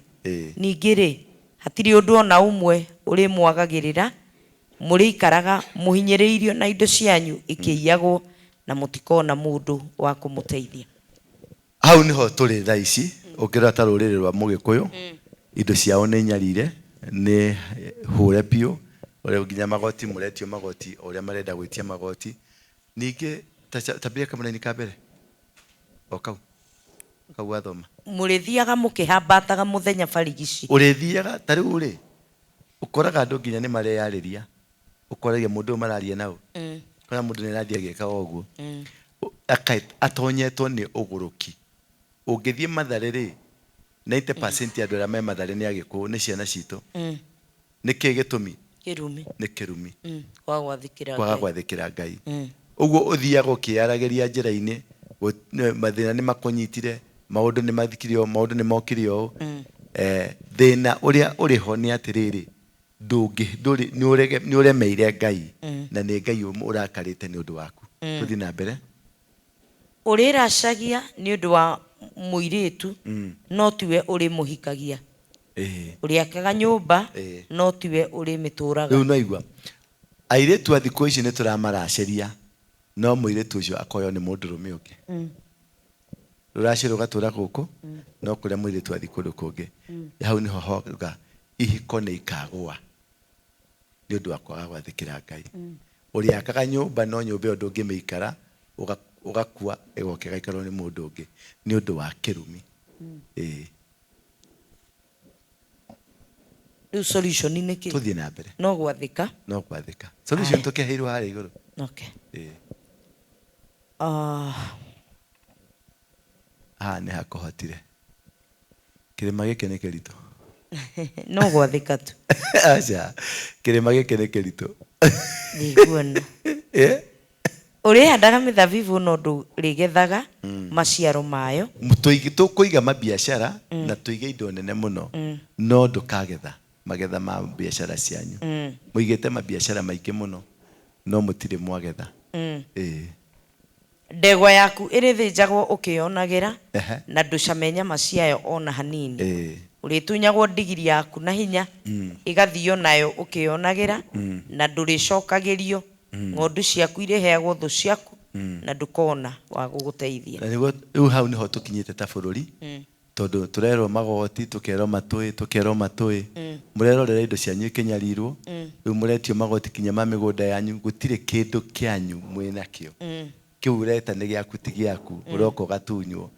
Ningĩ rĩ hatirĩ ũndũ ona ũmwe ũrĩ mwagagĩrĩra, mũrĩikaraga mũhinyĩrĩirio na indo cianyu ikĩiyagwo na mũtikona mũndũ wa kũmũteithia. Hau niho tũrĩ thaa ici ũkĩrora ta rũrĩrĩ rwa Mũgĩkũyũ, indo ciao nĩ nyarire, nĩ hũre biũ, ũrĩa nginya magoti mũretio magoti ũrĩa marenda gwĩtia magoti. Ningĩ tabia kamũraini ka mbere o kau wathoma, mũrĩthiaga mũkĩhambataga mũthenya barigici. Ũrĩthiaga ta rĩu rĩ ũkoraga andũ nginya nĩ mareyarĩria, ũkoragia mũndũ mararia nao, kana mũndũ nĩ arathiĩ agĩka ũguo atonyetwo nĩ ũgũrũki. Ũngĩthiĩ Mathare rĩ 90% ya andũ arĩa me Mathare nĩ Agĩkũyũ, nĩ ciana citũ. Nĩkĩ gĩtũmi? Nĩ kĩrumi, kwaga gwathĩkĩra Ngai. Ũguo ũthiaga ũkĩaragĩria njĩra-inĩ, mathĩna nĩ makũnyitire, maũndũ nĩ mathikire o, maũndũ nĩ mokire o. Thĩna ũrĩa ũrĩ ho nĩ atĩrĩrĩ, nĩ ũremeire Ngai na nĩ Ngai ũrakarĩte nĩ ũndũ waku. Tũthiĩ na mbere. Ũrĩracagia nĩ ũndũ wa mũirĩtu no tiwe ũrĩ mũhikagia. Ũrĩakaga nyũmba no tiwe ũrĩ mĩtũraga. Rĩu naigua airĩtu a thikũ ici nĩ tũramaracĩria, no mũirĩtu ũcio akoywo nĩ mũndũrũme ũngĩ. Rũracĩra ũgatũra gũkũ no kũrĩa mũirĩtu athiĩ kũndũ kũngĩ. Hau niho hoga ihiko nĩ ikagũa nĩ ũndũ wa kwaga gwathĩkĩra Ngai. Ũrĩakaga nyũmba no nyũmba ĩyo ndũngĩmĩikara, ũgakua ĩgoka ĩgaikarwo nĩ mũndũ ũngĩ nĩ ũndũ wa kĩrumi. Rĩu solution nĩ kĩ? Tũthiĩ na mbere. No gwathĩka. No gwathĩka. Solution tũkĩheirwo harĩa igũrũ. Okay. Nĩ hakũhotire. Kĩrĩma gĩkĩ nĩ kĩritũ. No gwathĩka tu. Aca, kĩrĩma gĩkĩ nĩ kĩritũ. Nĩguona. Ũrĩhandaga mĩthabibũ no ndũrĩgethaga maciaro mayo. Tũkũiga mabiacara na tũige indo nene mũno no ndũkagetha magetha ma biacara cianyu. Mũigĩte mabiacara maingĩ mũno no mũtirĩ mwagetha. Ndegwa yaku ĩrĩthĩnjagwo ũkĩyonagĩra na ndũcame nyama ciayo ona hanini. Ũrĩtunyagwo ndigiri yaku na hinya ĩgathio nayo ũkĩyonagĩra na ndũrĩcokagĩrio. Ng'ondu ciaku irĩheagwo thũ ciaku na ndũkona wa gũgũteithia. Rĩu hau niho tũkinyĩte ta bũrũri, tondũ tũrerwo magoti, tũkerwo matũĩ, mũrerorera indo cianyu ikĩnyarirwo, rĩu mũretio magoti kinya ma mĩgũnda yanyu, gũtirĩ kĩndũ kĩanyu mwĩnakĩo. Kĩu ũreta nĩ gĩaku ti gĩaku, ũroka ũgatunywo.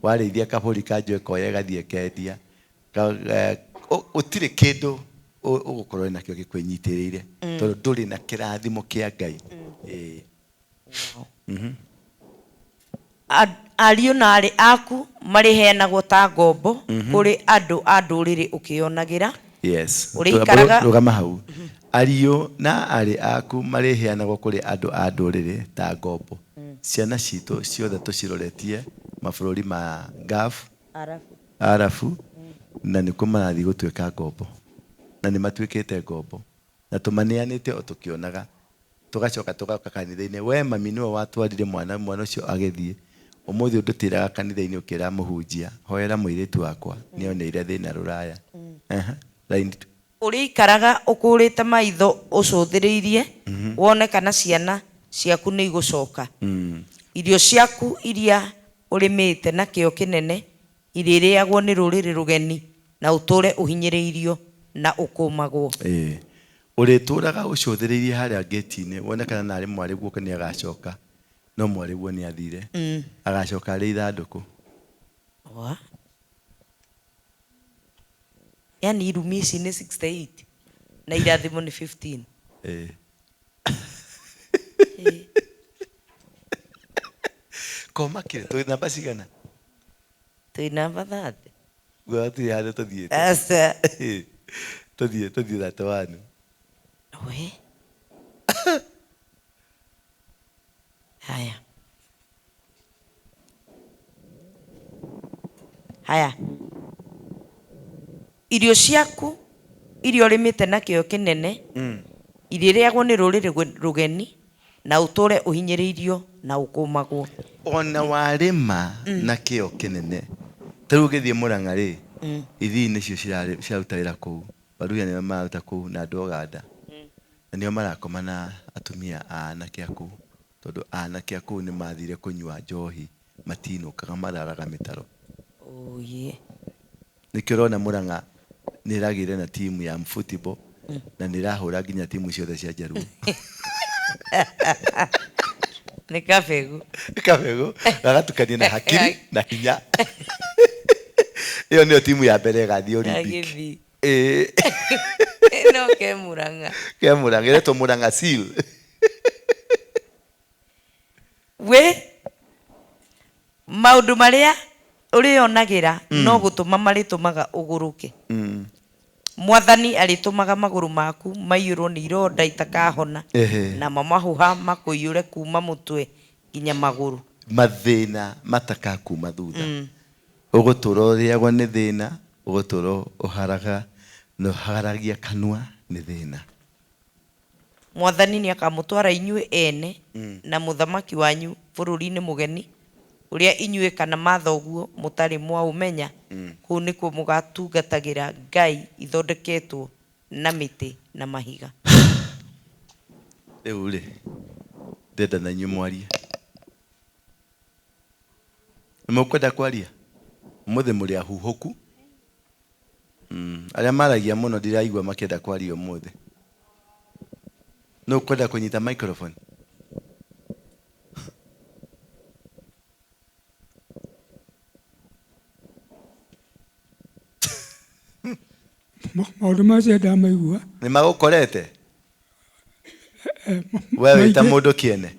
Warĩithia kabũri kanjũ ĩkoya ĩgathiĩ ĩkendia. Gũtirĩ kĩndũ ũgũkorwo nakĩo gĩkwĩnyitĩrĩire tondũ ndũrĩ na kĩrathimo kĩa Ngai. Ariũ na arĩ aku marĩheanagwo ta ngombo kũrĩ andũ a ndũrĩrĩ ũkĩyonagĩra. Rũgama hau. Ariũ na arĩ aku marĩheanagwo kũrĩ andũ a ndũrĩrĩ ta ngombo. Ciana citũ ciothe tũciroretie mabũrũri ma Gulf, Arabu, na nĩkuo marathiĩ gũtuĩka ngombo. Na nĩ matuĩkĩte ngombo na tũmaneanĩte o tũkĩonaga, tũgacoka tũgoka kanitha-inĩ. We mami nĩwe watwarire mwana ũcio agĩthiĩ, ũmũthĩ ndũtĩraga kanitha-inĩ ũkĩra mũhunjia, hoera mũirĩtu wakwa nĩoneire thĩna Rũraya. Ũrĩikaraga ũkũrĩte maitho ũcũthĩrĩirie wone kana ciana ciaku nĩ igũcoka. Irio ciaku iria ũrĩmĩte na kĩo kĩnene irĩrĩagwo nĩ rũrĩrĩ rũgeni na ũtũre ũhinyĩrĩirio na ũkũmagwo. Ũrĩtũraga ũcũthĩrĩirie harĩa gate-inĩ wone kana narĩ mwarĩguo nĩ agacoka, no mwarĩguo nĩ athire, agacoka arĩ ithandũkũ. Yani irumi ici nĩ 68 na irathimo nĩ 15. Koma kire twĩ namba cigana? Twĩ namba 30. Gwatirĩ handũ tũthiĩte. Asa. Tũthiĩ 31. We. Haya. haya irio ciaku irio rimite na kio kinene irireagwo ni ruriri rugeni na utore uhinyiririo na ukumagwo ona warima na kio kinene taru githie Murang'a ri ithi nicio cirarutaira kuu baruya ni maruta kuu na ndoganda na nio marakoma na atumia anake aku tondu anake aku ni mathire kunywa njohi matinukaga mararaga mitaro nikio rona Murang'a niragire na timu ya football na nirahura nginya timu ciothe cia Jaruo ni kabegu gagatukania na hakiri na hinya iyo niyo timu ya mbere gathi Olympic no ke Murang'a iretwo Murang'a Seal we maundu maria urionagira no gutuma maritumaga uguruke mwathani alitumaga maguru maku maiyurwo ni ironda itakahona na mamahuha makuyure kuma mutwe ginya maguru mathina matakakuma thutha uguturo riagwa ni thina uguturo uharaga no haragia kanua ni thina mwathani ni akamutwara inyue ene na muthamaki wanyu bururi-ini mugeni uria inyue kana mathoguo mutari mwa umenya ku nikuo mugatungatagira ngai ithondeketwo na miti na mahiga uri ndenda na inyu mwarie mukwenda kwaria muthe muri ahuhuku aria maragia muno ndiraigua makienda kwaria muthe no kwenda kunyita microphone maundu macio ndamaigua ni magukorete wewe wita mundu kiene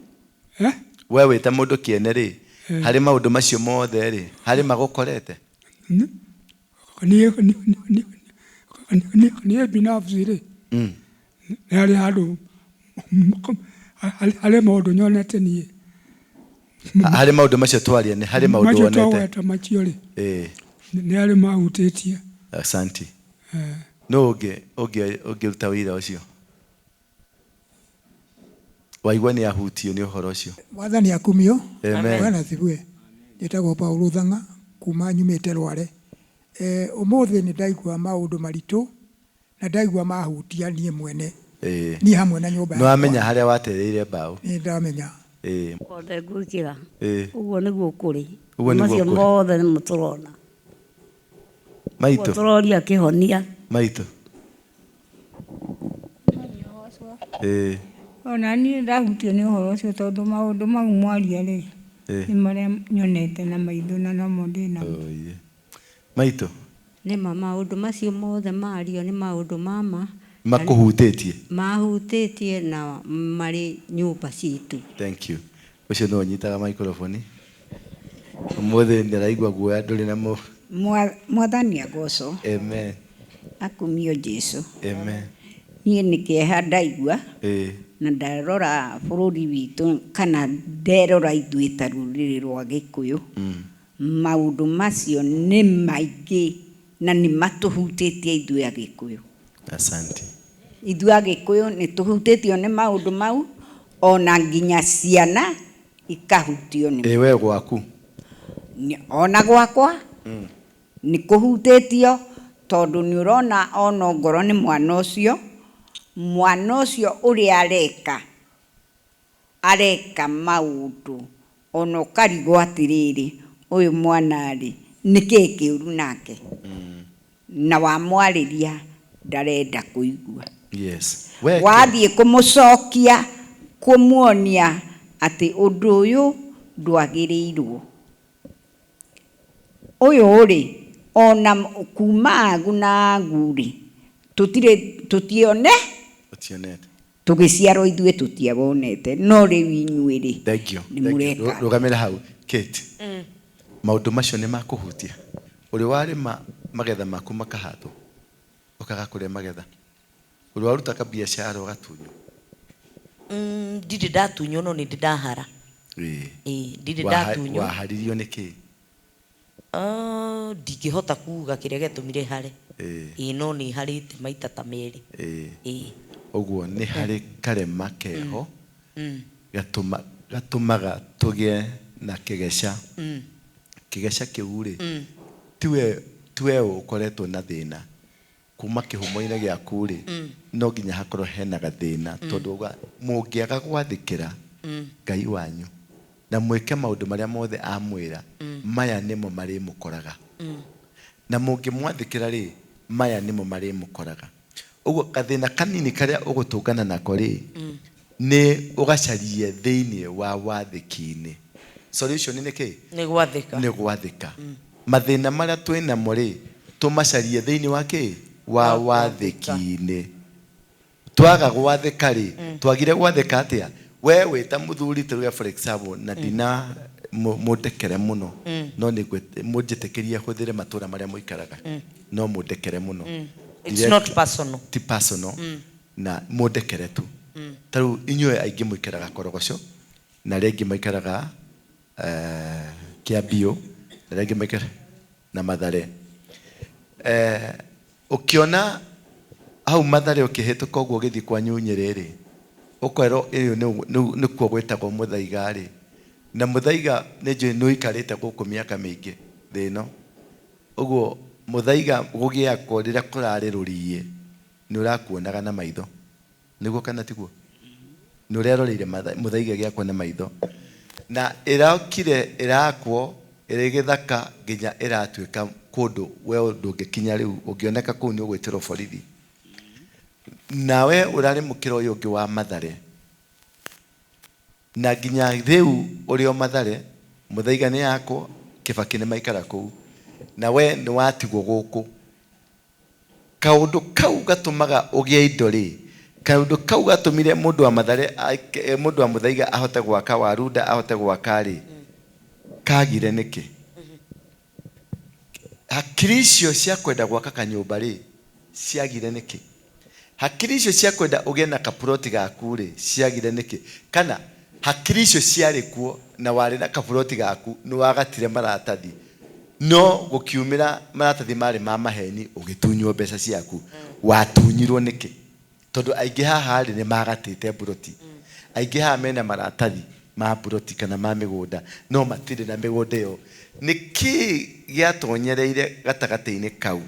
wewe wita mundu kiene ri hari maundu macio mothe ri hari magukorete ni binafsi ri hari handu hari maundu nyonete nie hari maundu macio twaria ni hari maundu wonete macio ri ni hari mahutitie asante no ruta wira ucio waigua ni ahutio ni uhoro ucio mwathani akumio amen thibue ndetagwo Paulo Thang'a kuma nyumite Rware umuthi ni ndaigua maundu maritu na ndaigua mahutia nie mwene ni hamwe na nyumba no amenya haria watereire mbao ni ndamenya Kode gwikira uguo niguo kuri macio mothe ni muturona maito turoria kihonia maito ona ni ndahutio ni uhoro ucio tondu maundu mau mwaria ri ni maria nyonete na maitho na no ndina maito ni maundu macio mothe mario ni maundu mama makuhutitie mahutitie na mari nyumba citu thank you ucio no nyitaga microphone umothe ndiraigua guoya nduri na mo mwathani agoco amen akumio Jesu amen nie nikieha ndaigua na ndarora bururi witu kana nderora ithuĩ ta rũrĩrĩ rwa Gĩkũyũ maundu macio ni maingi na ni matuhutĩtie ithuĩ Agĩkũyũ asante ithuĩ Agĩkũyũ ni tuhutĩtio ni maundu mau ona nginya ciana ikahutio ni we gwaku ona gwakwa ni kuhutĩtio tondu ni urona ona ngoro ni mwana ucio uria areka maundu ono karigo atiriri uyu mwana ri niki kiuru nake na wamwariria ndarenda kuigua yes wathie kumucokia kumuonia ati undu uyu ndwagirirwo uyu ri ona kuma aguna aguri tutione tugiciarwo ithuĩ tutiabonete no riu inyuĩ ri ni mureka rugamira hau Kate maundu macio ni makuhutia uri warima magetha maku makahatwo ukaga kuria magetha uri waruta ka biashara ugatunyo ndidi datunyo no ni ndidahara ndidi datunyo waharirio niki ndingĩhota kuga kĩrĩa gĩatũmire hare no nĩ harĩte maita ta merĩ ũguo nĩ harĩ karema keho gatũmaga tũgĩe na kĩgeca kĩu rĩ tiwe ũkoretwo na thĩna kuma kĩhumo-inĩ gĩaku rĩ no nginya hakorwo hena gathĩna tondũ mũngĩaga gwathĩkĩra Ngai wanyu na mwĩke maũndũ marĩa mothe amwĩra maya nĩmo marĩmũkoraga na mũngĩmwathĩkĩra rĩ maya nĩmo marĩmũkoraga ũguo gathĩna kanini karĩa ũgũtũngana nako rĩ nĩ ũgacarie thĩinĩ wa wathĩki-inĩ solution nĩ kĩ? Nĩ gwathĩka mathĩna marĩa twĩnamo rĩ tũmacarie thĩinĩ wa kĩ? Wa wathĩki-inĩ twaga gwathĩka rĩ twagire gwathĩka atĩa? We wĩta mũthuri tuge for example na ndina mũndekere mũno no nĩ mũnjĩtĩkĩrie hũthĩre matũra marĩa mũikaraga no mũndekere mũno it's not personal ti personal na mũndekere tu tarĩu inyuĩ aingĩ mũikaraga Korogoco na rĩngĩ maikaraga Kĩambio na rĩngĩ maikaraga na Mathare ũkiona hau Mathare ũkĩhĩtũka ũguo ũgĩthiĩ kwanyu Nyĩrĩ ũkwĩrwo ĩyo nĩkuo gwĩtagwo Mũthaiga rĩ na Mũthaiga nĩnjũĩ nĩũikarĩte gũkũ mĩaka mĩingĩ thĩ ĩno ũguo Mũthaiga gũgĩakwo rĩrĩa kũrarĩ rũriĩ nĩ ũrakuonaga na maitho nĩguo kana tiguo nĩ ũreroreire Mũthaiga gĩakwo na maitho na ĩrakwo ĩrĩ gĩthaka nginya ĩratuĩka kũndũ we ndũngĩkinya rĩu ũngĩoneka kũu nĩ ũgwĩtĩrwo borithi nawe ũrarĩ mũkĩra ũyũ ũngĩ wa Mathare na nginya rĩu ũrĩ o Mathare Mũthaiga nĩ yakwo Kĩbakĩ nĩ maikara kũu na we nĩ watigwo gũkũ kaũndũ kau gatũmaga ũgĩe indo rĩ kaũndũ kau gatũmire mũndũ wa Mathare mũndũ wa Mũthaiga ahote gwaka Warunda ahote gwaka rĩ kagire nĩkĩ hakiri icio cia kwenda gwaka kanyũmba rĩ ciagire nĩkĩ hakiri icio cia kwenda ũgĩe na kapuroti gaku rĩ ciagire nĩkĩ kana hakiri icio ciarĩ kuo na warĩ na kapuroti gaku nĩ wagatire maratathi no gũkiumĩra maratathi marĩ ma maheni ũgĩtunywo mbeca ciaku watunyirwo nĩkĩ tondũ aingĩ haha rĩ nĩ magatĩte buroti aingĩ haha mena maratathi ma buroti kana ma mĩgũnda no matirĩ na mĩgũnda ĩyo nĩkĩ gĩatonyereire gatagatĩ-inĩ kau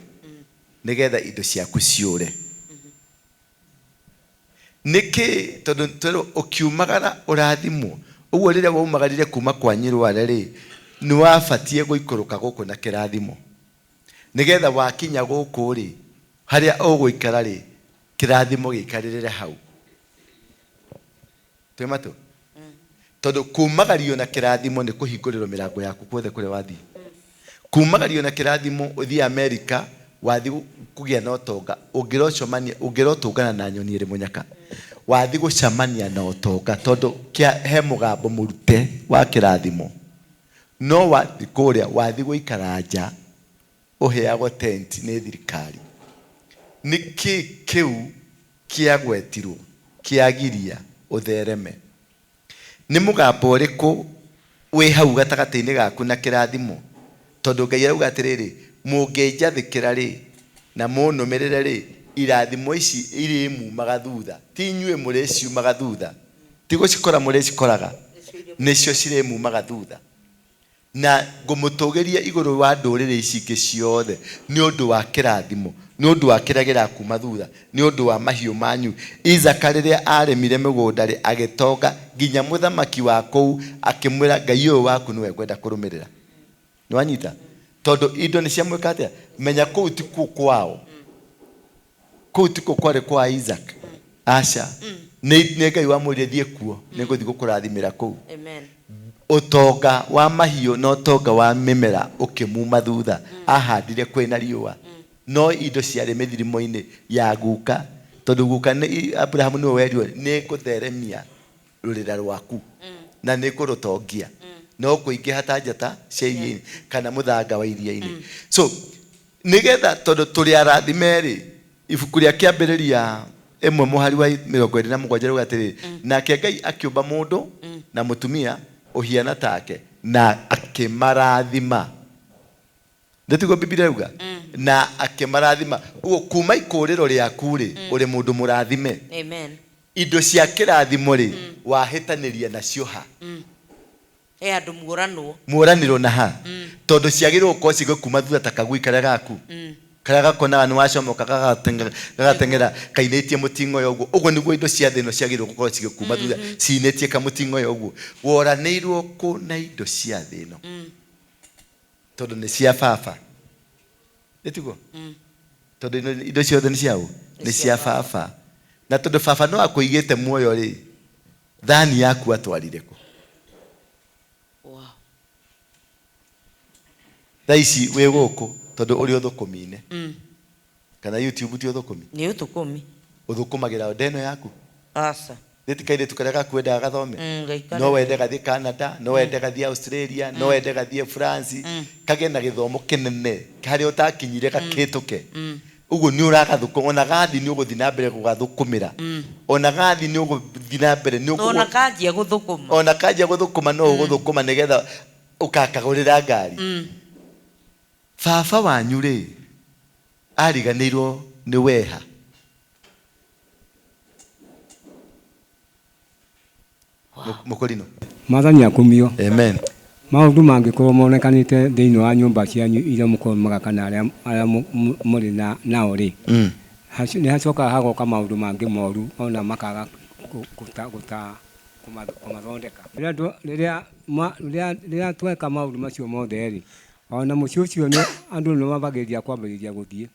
nĩgetha indo ciaku ciũre nĩkĩ tondũ ũkiumagara ũrathimwo ũguo rĩrĩa waumagarire kuma kwa Nyĩrware rĩ nĩ wabatie gũikũrũka gũkũ na kĩrathimo nĩgetha wakinya gũkũ rĩ harĩa ũgũikara rĩ kĩrathimo gĩikarĩrĩre hau twĩmatũ tondũ kumagario na kĩrathimo nĩ kũhingũrĩrwo mĩrango yaku kuothe kũrĩa wathiĩ kumagario na kĩrathimo ũthiĩ Amerika wathiĩ kũgĩa na ũtonga ũngĩrotũngana na nyoni ĩrĩ mũnyaka wathiĩ gũcamania na ũtonga tondũ he mũgambo mũrute wa kĩrathimo no wathiĩ kũrĩa wathiĩ gũikara nja ũheagwo tent nĩ thirikari nĩkĩ kĩu kĩagwetirwo kĩagiria ũthereme nĩ mũgambo ũrĩkũ wĩ hau gatagatĩ-inĩ gaku na kĩrathimo tondũ Ngai arauga atĩrĩrĩ mũngĩnjathĩkĩra rĩ na mũnũmĩrĩre rĩ irathimo ici irĩmumaga thutha ti inyuĩ mũrĩciumaga thutha ti gũcikora mũrĩcikoraga nĩcio cirĩmumaga thutha na ngũmũtũgĩria igũrũ wa ndũrĩrĩ ici ingĩ ciothe nĩ ũndũ wa kĩrathimo nĩ ũndũ wa kĩrĩa gĩrakuma thutha nĩ ũndũ wa mahiũ manyu Isaka rĩrĩa arĩmire mĩgũnda rĩ agĩtonga nginya mũthamaki wa kũu akĩmwĩra Ngai ũyũ waku nĩwe kwenda kũrũmĩrĩra nĩ wanyita tondũ indo nĩ ciamwĩka atĩa menya kũu ti kwao kũu ti kwarĩ kwa Isaac aca nĩ Ngai wamwĩrire thiĩ kuo nĩ ngũthiĩ gũkũrathimĩra kũu ũtonga wa mahiũ na ũtonga wa mĩmera ũkĩmuma thutha ahandire kwĩna riũa no indo ciarĩ mĩthirimo-inĩ ya guka tondũ guka nĩ Abraham nĩwe werirwo nĩ gũtheremia rũrĩra rwaku na nĩ kũrũtongia no kũingĩha ta njata cia iria-inĩ kana mũthanga wa iria-inĩ so nĩgetha tondũ tũrĩ arathime rĩ ibuku rĩa kĩambĩrĩria 1:27 rĩuga atĩrĩrĩ nake Ngai akĩũmba mũndũ na mũtumia ũhiana take na akĩmarathima ndetigo Biblia yuga na akimarathima ugo kuma ikuriro riaku ri uri mundu murathime. Amen. Indo cia kirathimo ri wahitaniria nacio ha andu muraniro na ha tondu ciagirwo ko cigo kuma thutha takagwikara gaku karaga kona ni wacomoka gagatengera kainetie mutingo yo uguo niguo indo cia thino ciagirwo gukorwo cigo kuma thutha cinetie kamutingo yo uguo woranirwo ku na indo cia thino tondu ni cia baba ndetigo tondu indo ciothe ni ciao ni cia baba na tondu baba no akuigite muoyo ri thani yaku atwarire ku. Wow. Thaisi we guku tondu uri uthukumine kana YouTube ti uthukumi ni uthukumi uthukumagira ndeno yaku asa ndetikaire tukarega kwenda gathome no wende gathi Canada no wende gathi Australia no wende gathi France kage na githomo kinene kari utakinyire gakituke uguo ni uragathukuma ona gathi ni uguthi na mbere gugathukumira ona gathi ni uguthi na mbere ni uguo ona kanjia guthukuma ona kanjia guthukuma no uguthukuma nigetha ukakagurira ngari. Baba wanyu ri ariganirwo ni weha mukorino mathani akumio. Amen. Maundu mangikorwo monekanite thiini wa nyumba cianyu iria mukomaga kana aria muri nao ri ni hacoka hagoka maundu mangi moru ona makaga kumathondeka riria tweka maundu macio mothe ri ona mucio ucio ni andu no mabagiria kwambiriria guthie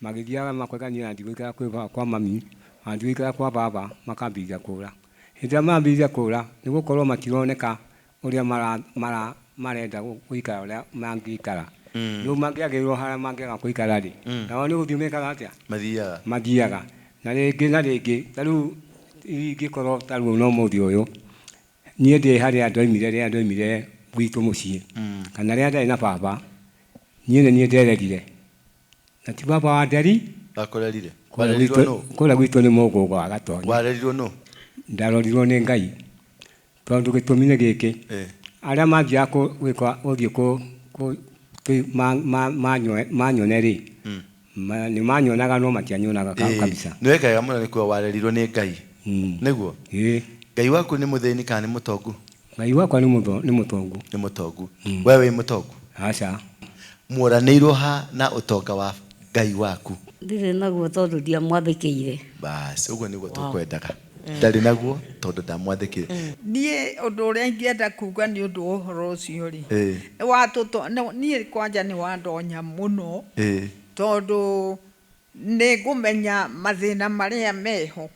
magithiaga makwegania ndigwikara kwa mami andigwikara kwa baba makambiriria kura hindira mambiriria kura ni gukorwo matironeka uria marenda guikara uria mangikara no mangiagirwo haria mangiaga guikara ri nao ni guthimekaga atia mathiaga na ringi taru ingikorwo taru no muthi uyu nie ndi haria ndoimire gwitu mucii kana ria ndari na baba nie ndererire na ti baba wa nderi akorerire kura gwitu ni mugugo wa gatonya warerirwo no ndarorirwo ni Ngai tondu gitumine giki aria mangia gwikwa uthie ku manyone ri ni manyonaga no matianyonaga kabisa ni wekaga muno ni kwa warerirwo ni Ngai niguo Ngai waku ni muthini kana ni mutongu? Ngai wakwa ni mutongu. Ni mutongu. Wewe ni mutongu? Aca. Muranirwo ha na utonga wa Ngai waku? Ndire naguo tondu ndia mwathikire. Bas, uguo niguo tukwendaga. Ndari naguo tondu ndamwathikire. Nie undu uria ingienda kuga ni undu uhoro ucio ri. Watuto nie kwanja ni wandonya muno. Tondu ni ngumenya mathina maria meho.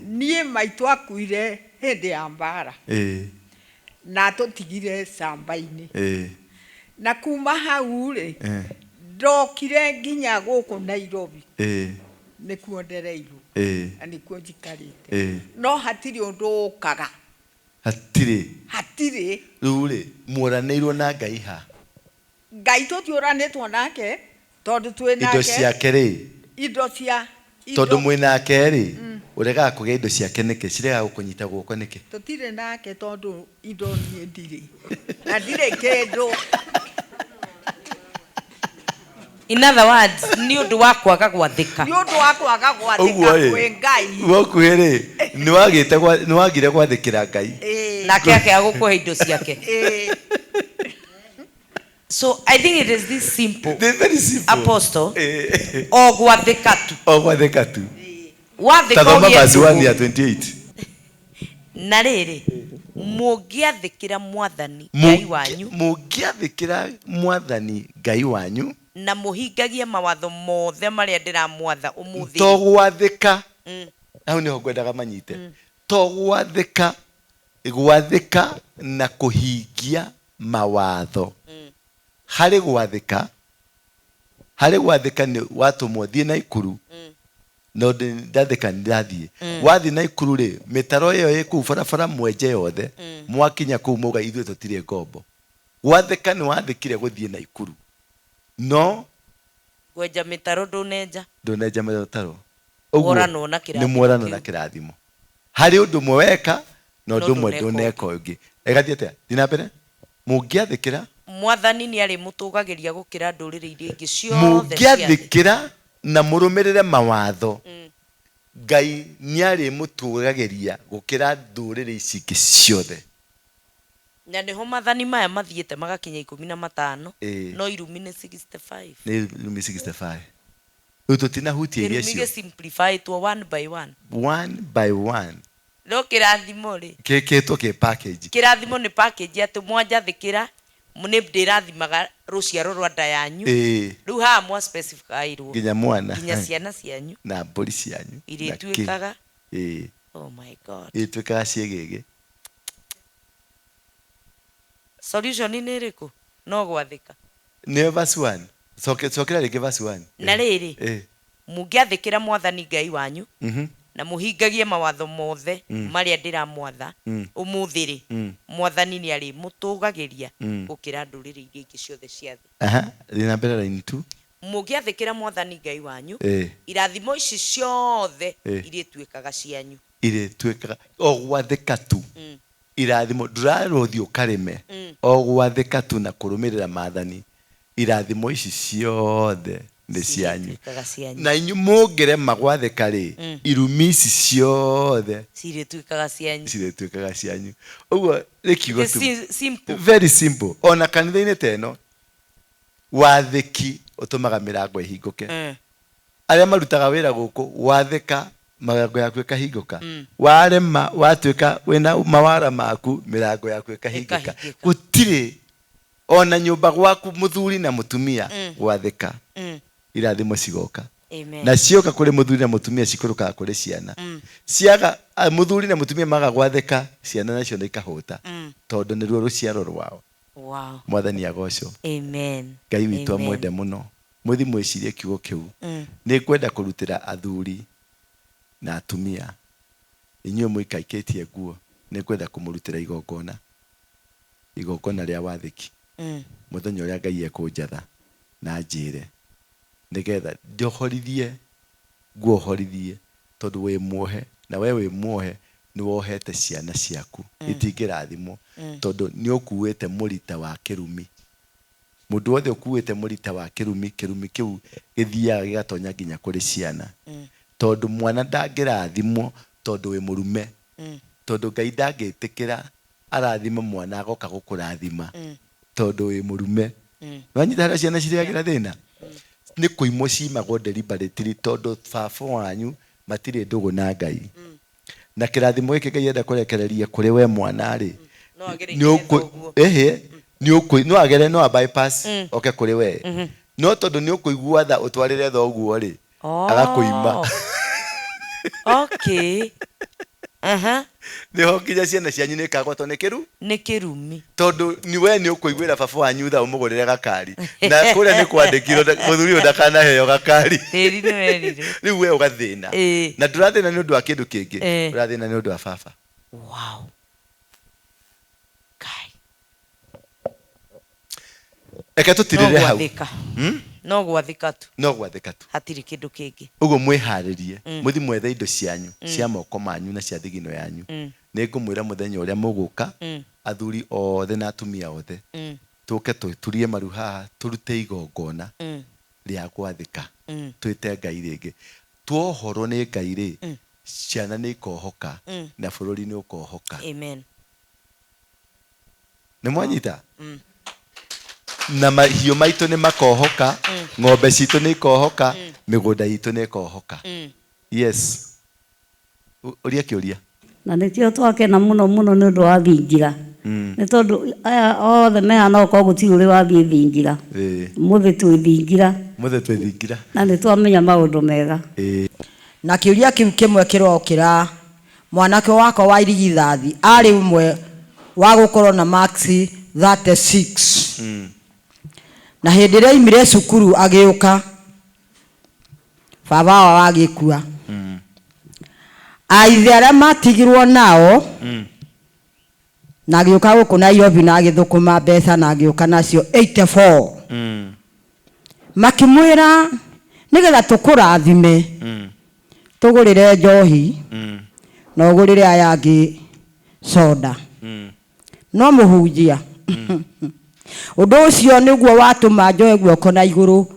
Nie maitu akuire hindi ya mbara. Na tutigire camba-ini. Na kuma hau ri ndokire nginya guku Nairobi. Nikuo ndereirwo. Nikuo njikarite. No hatiri undu ukaga. Hatiri. Riu ri muranirwo na Ngai ha? Ngai tutiuranitwo nake tondu twi nake. Indo ciake ri. Indo cia tondu mwinake ri urega kugia indo ciake nike cirega gukunyita guoko nike tutire nake tondu indo nie ndiri na ndire kindu. In other words, ni undu wa kwaga gwathika. Ni undu wa kwaga gwathika kwi Ngai. Woku ri ni wagire gwathikira Ngai. Nake ake agukuhe indo ciake. So I think it is this simple. Very simple. Apostle. Ogwathika tu. Ogwathika tu. Wathika Tadoma verse 1 ya 28. Na riri mugiathikira mwathani Ngai wanyu. Mugiathikira mwathani Ngai wanyu. Na muhingagie mawatho mothe maria ndiramwatha umuthi. To gwathika. Hau niho ngwendaga manyite. To gwathika na kuhingia mawatho. Hari gwathika ni watu mothie na ikuru no ndathika ndathie wathi na ikuru ri mitaro iyo iku barabara mwenje yothe mwakinya ku muga ithuĩ tutire ngombo. Gwathika ni wathikire guthie na ikuru no gwenja mitaro ndunenja mitaro uguo ni mworano na kirathimo. Hari undu mweka no undu mwe nduneka ungi egathiete dina mbere mungiathikira mwathani ni ari mutugagiria gukira ndurire iria ingi ciothe mungiathikira na murumirire mawatho Ngai ni ari mutugagiria gukira ndurire ici ingi ciothe na niho mathani maya mathiete magakinya 15 no irumi ni 65 ni irumi 65 ututina hutie iria cio simplify to one by one no kirathimo ri keketo ke package kirathimo ni package ati mwanja thikira mune ndirathimaga ruciaro rwa nda yanyu riu ha mwa specify ru nginya mwana nginya ciana cianyu na mbori cianyu iritwikaga oh my god itwikaga ciegege solution ni riku no gwathika ne verse 1 sokera rege verse 1 na riri mungiathikira mwathani Ngai wanyu na muhingagie mawatho mothe maria ndiramwatha umuthiri mwathani ni ari mutugagiria gukira ndurire iria ingi ciothe cia thi rina mbere line 2 mungiathikira mwathani Ngai wanyu irathimo ici ciothe iria twikaga cianyu ire twikaga o gwathika tu irathimo ndurarothio karime o gwathika tu na kurumirira maathani irathimo ici ciothe nĩ cianyu na inyu mungire magwathika ri irumi ici ciothe ciretwikaga cianyu uguo rikiugo tu very simple ona kanitha-inĩ teno wathiki utumaga mirango ihinguke aria marutaga wira guku wathika mirango yaku ikahinguka warema watwika wina mawara maku mirango yaku ikahinguka gutire ona nyumba gwaku muthuri na mutumia gwathika irathimo cigoka na cioka kuri muthuri na mutumia cikuruka kuri ciana ciaga muthuri na mutumia maga gwathika ciana nacio ni ikahuta tondu ni ruo ruciaro rwao mwathani agocwo amen Ngai witu amwende muno muthi mwicirie kiugo kiu ni kwenda kurutira athuri na atumia inyuĩ muikaikitie nguo ni kwenda kumurutira igongona ria wathiki muthenya uria Ngai ekunjatha na njire nigetha ndohorithie nguohorithie tondu we muohe na we wi muohe ni wohete ciana ciaku itingirathimo tondu ni ukuwete murita wa kirumi mundu wothe ukuwete murita wa kirumi kiu githiaga gigatonya nginya kuri ciana tondu mwana ndangirathimo tondu wi murume tondu Ngai ndangitikira arathima mwana agoka gukurathima tondu wi murume wanyita harĩa ciana ciriagira thina ni kuimwo cimagwo deliberately tondu baba wanyu matire ndugu na Ngai na kirathimo giki Ngai enda kurekereria kuri we mwana ri no agere no bypass oke kuri we no tondu ni ukuigua tha utwarire thoguo ri agakuima okay ni hokinya ciana cianyu ni kagwato ni kirumi tondu ni we ni ukuiguira baba wanyu tha umugurire gakari na kuria ni kwandikiro muthuri uyu ndakanaheo gakari riu we ugathina na ndurathina ni undu wa kindu kingi urathina ni undu wa baba eka tutirire hau no gwathika tu hatiri kindu kingi uguo mwiharirie muthi mwethe indo cianyu cia moko manyu na cia thigino yanyu ni ngumwira muthenya uria muguka athuri othe na atumia othe tuke tuturie maru haha turute igongona ria gwathika twite Ngai ringi tuohorwo ni Ngai ri ciana ni ikohoka na bururi ni ukohoka amen ni mwanyita na mahiũ maitũ nĩ makohoka ng'ombe citũ nĩ ikohoka mĩgũnda itũ nĩ ikohoka yes ũria kĩũria na nĩkĩo twakena mũno mũno nĩ ũndũ wa thingira nĩ tondũ aya othe mehana okorwo gũtirĩ ũrĩ wathiĩ thingira mũthĩ twĩ thingira na nĩ twamenya maũndũ mega na kĩũria kĩu kĩmwe kĩrokĩra mwanake wakwa wa irigithathi arĩ ũmwe wa gũkorwo na maxi 36 na hĩndĩ ĩrĩa aimire cukuru agĩũka baba wao agĩkua aithe arĩa matigirwo nao na agĩũka gũkũ Nairobi na agĩthũkũma mbeca na agĩũka nacio 84 makĩmwĩra nĩgetha tũkũrathime tũgũrĩre njohi na ũgũrĩre aya angĩ soda no mũhunjia Undu ucio niguo watuma njoe guoko na iguru.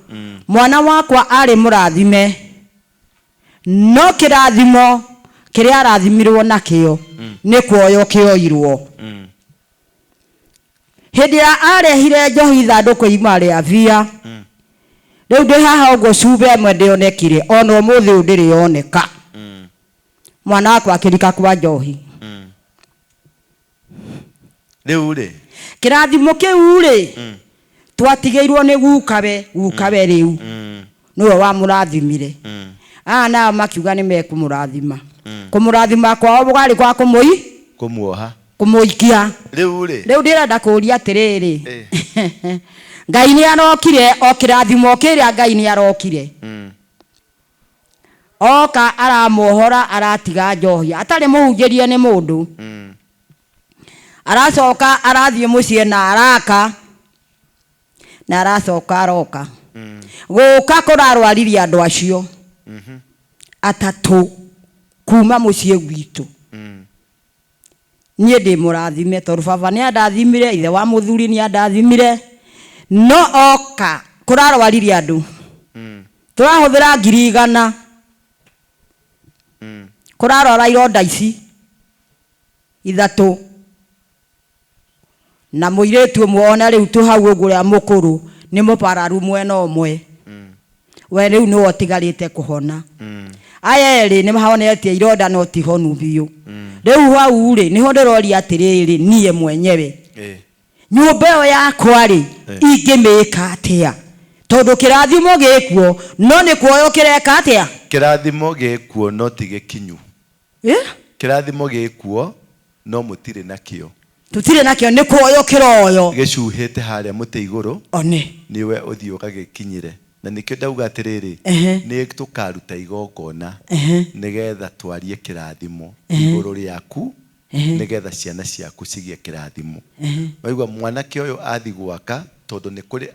Mwana wakwa ari murathime. No kirathimo kiria arathimirwo nakio ni kuoyo kioirwo. Hindi ya arehire njohi ithanduku ima ria via. Riu ndi haha uguo cube mwe ndionekire ona umuthi ndiri oneka. Mwana wakwa akirika kwa njohi. Riu ri kirathimo kiu ri twatigeirwo ni gukabe riu niwe wa murathimire. Na makiuga ni mekumurathima. Kumurathima kwao bugari kwa kumuoha kumuikia. Riu ndirenda kuria atiriri Ngai ni arokire o kirathimo kiria Ngai ni arokire. Oka aramuhora aratiga njohi atari muhunjirie ni mundu. Aracoka arathie mucie na araka na aracoka aroka guka kurarwariria andu acio atatu kuma mucie gwitu. Nie ndi murathime tondu baba ni andathimire, ithe wa muthuri ni andathimire, no oka kurarwariria andu turahuthira 100,000 kurarora ironda ici ithatu na muiretu muona riu tu hau uguria mukuru ni mupararu mwena umwe. We riu ni wotigarite kuhona. Aya eri ni mahonetie ironda no tihonu biu. Riu hau ri niho ndiroria atiriri nie mwenyewe nyumba yo yakwa ri ingimika atia tondu kirathimo gikuo no ni kuoyo kireka atia. Kirathimo gikuo no tigekinyu. Kirathimo gikuo no mutire nakio. Tutire nakio ni kuoyo kiroyo gicuhite haria muti iguru one niwe uthio gagikinyire. Na nikio ndauga atiriri ni tukaruta igongona nigetha twarie kirathimo iguru riaku nigetha ciana ciaku cigie kirathimo. Waigua mwanake uyu athi gwaka tondu ni kuri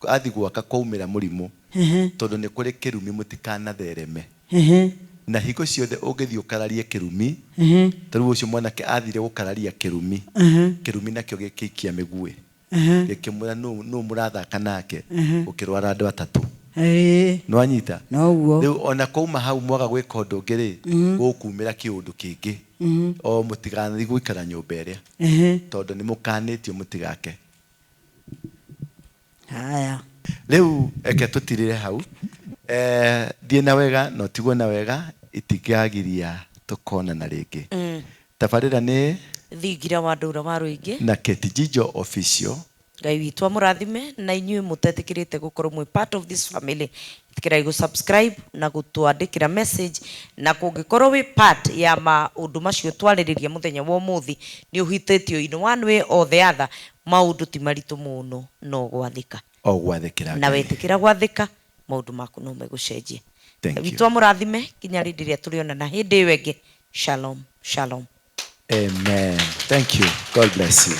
athi gwaka kwaumira murimu tondu ni kuri kirumi mutikana thereme. Na hiko ciothe ungithii ukararie kirumi tariu ucio mwanake athire gukararia kirumi kirumi nakio gikikia migwe gikimura no murathaka nake ukirwara andu atatu. No anyita no riu ona kouma hau mwaga gwika undu ngiri gukumira kiundu kingi o mutigana guikara nyumba iria tondu ni mukanitio mutigake. Haya riu eke tutirire hau die na wega no tigwo na wega itigagiria tukona na ringi. Tabarira ni Thigira wa ndura wa ruingi na Ketijijo official. Ngai witu amurathime na inyuĩ mutetikirite gukorwo mwe part of this family. Tikirai go subscribe na gutwandikira message na kungikorwo wi part ya maundu macio twaririria muthenya wa umuthi ni uhititio in one way or the other. Maundu ti maritu muno no gwathika o gwathikira na wetikira gwathika maundu maku no megucenjie. Witu amurathime kinya rindiria turiona na hindi wenge. Shalom shalom. Amen. Thank you. God bless you.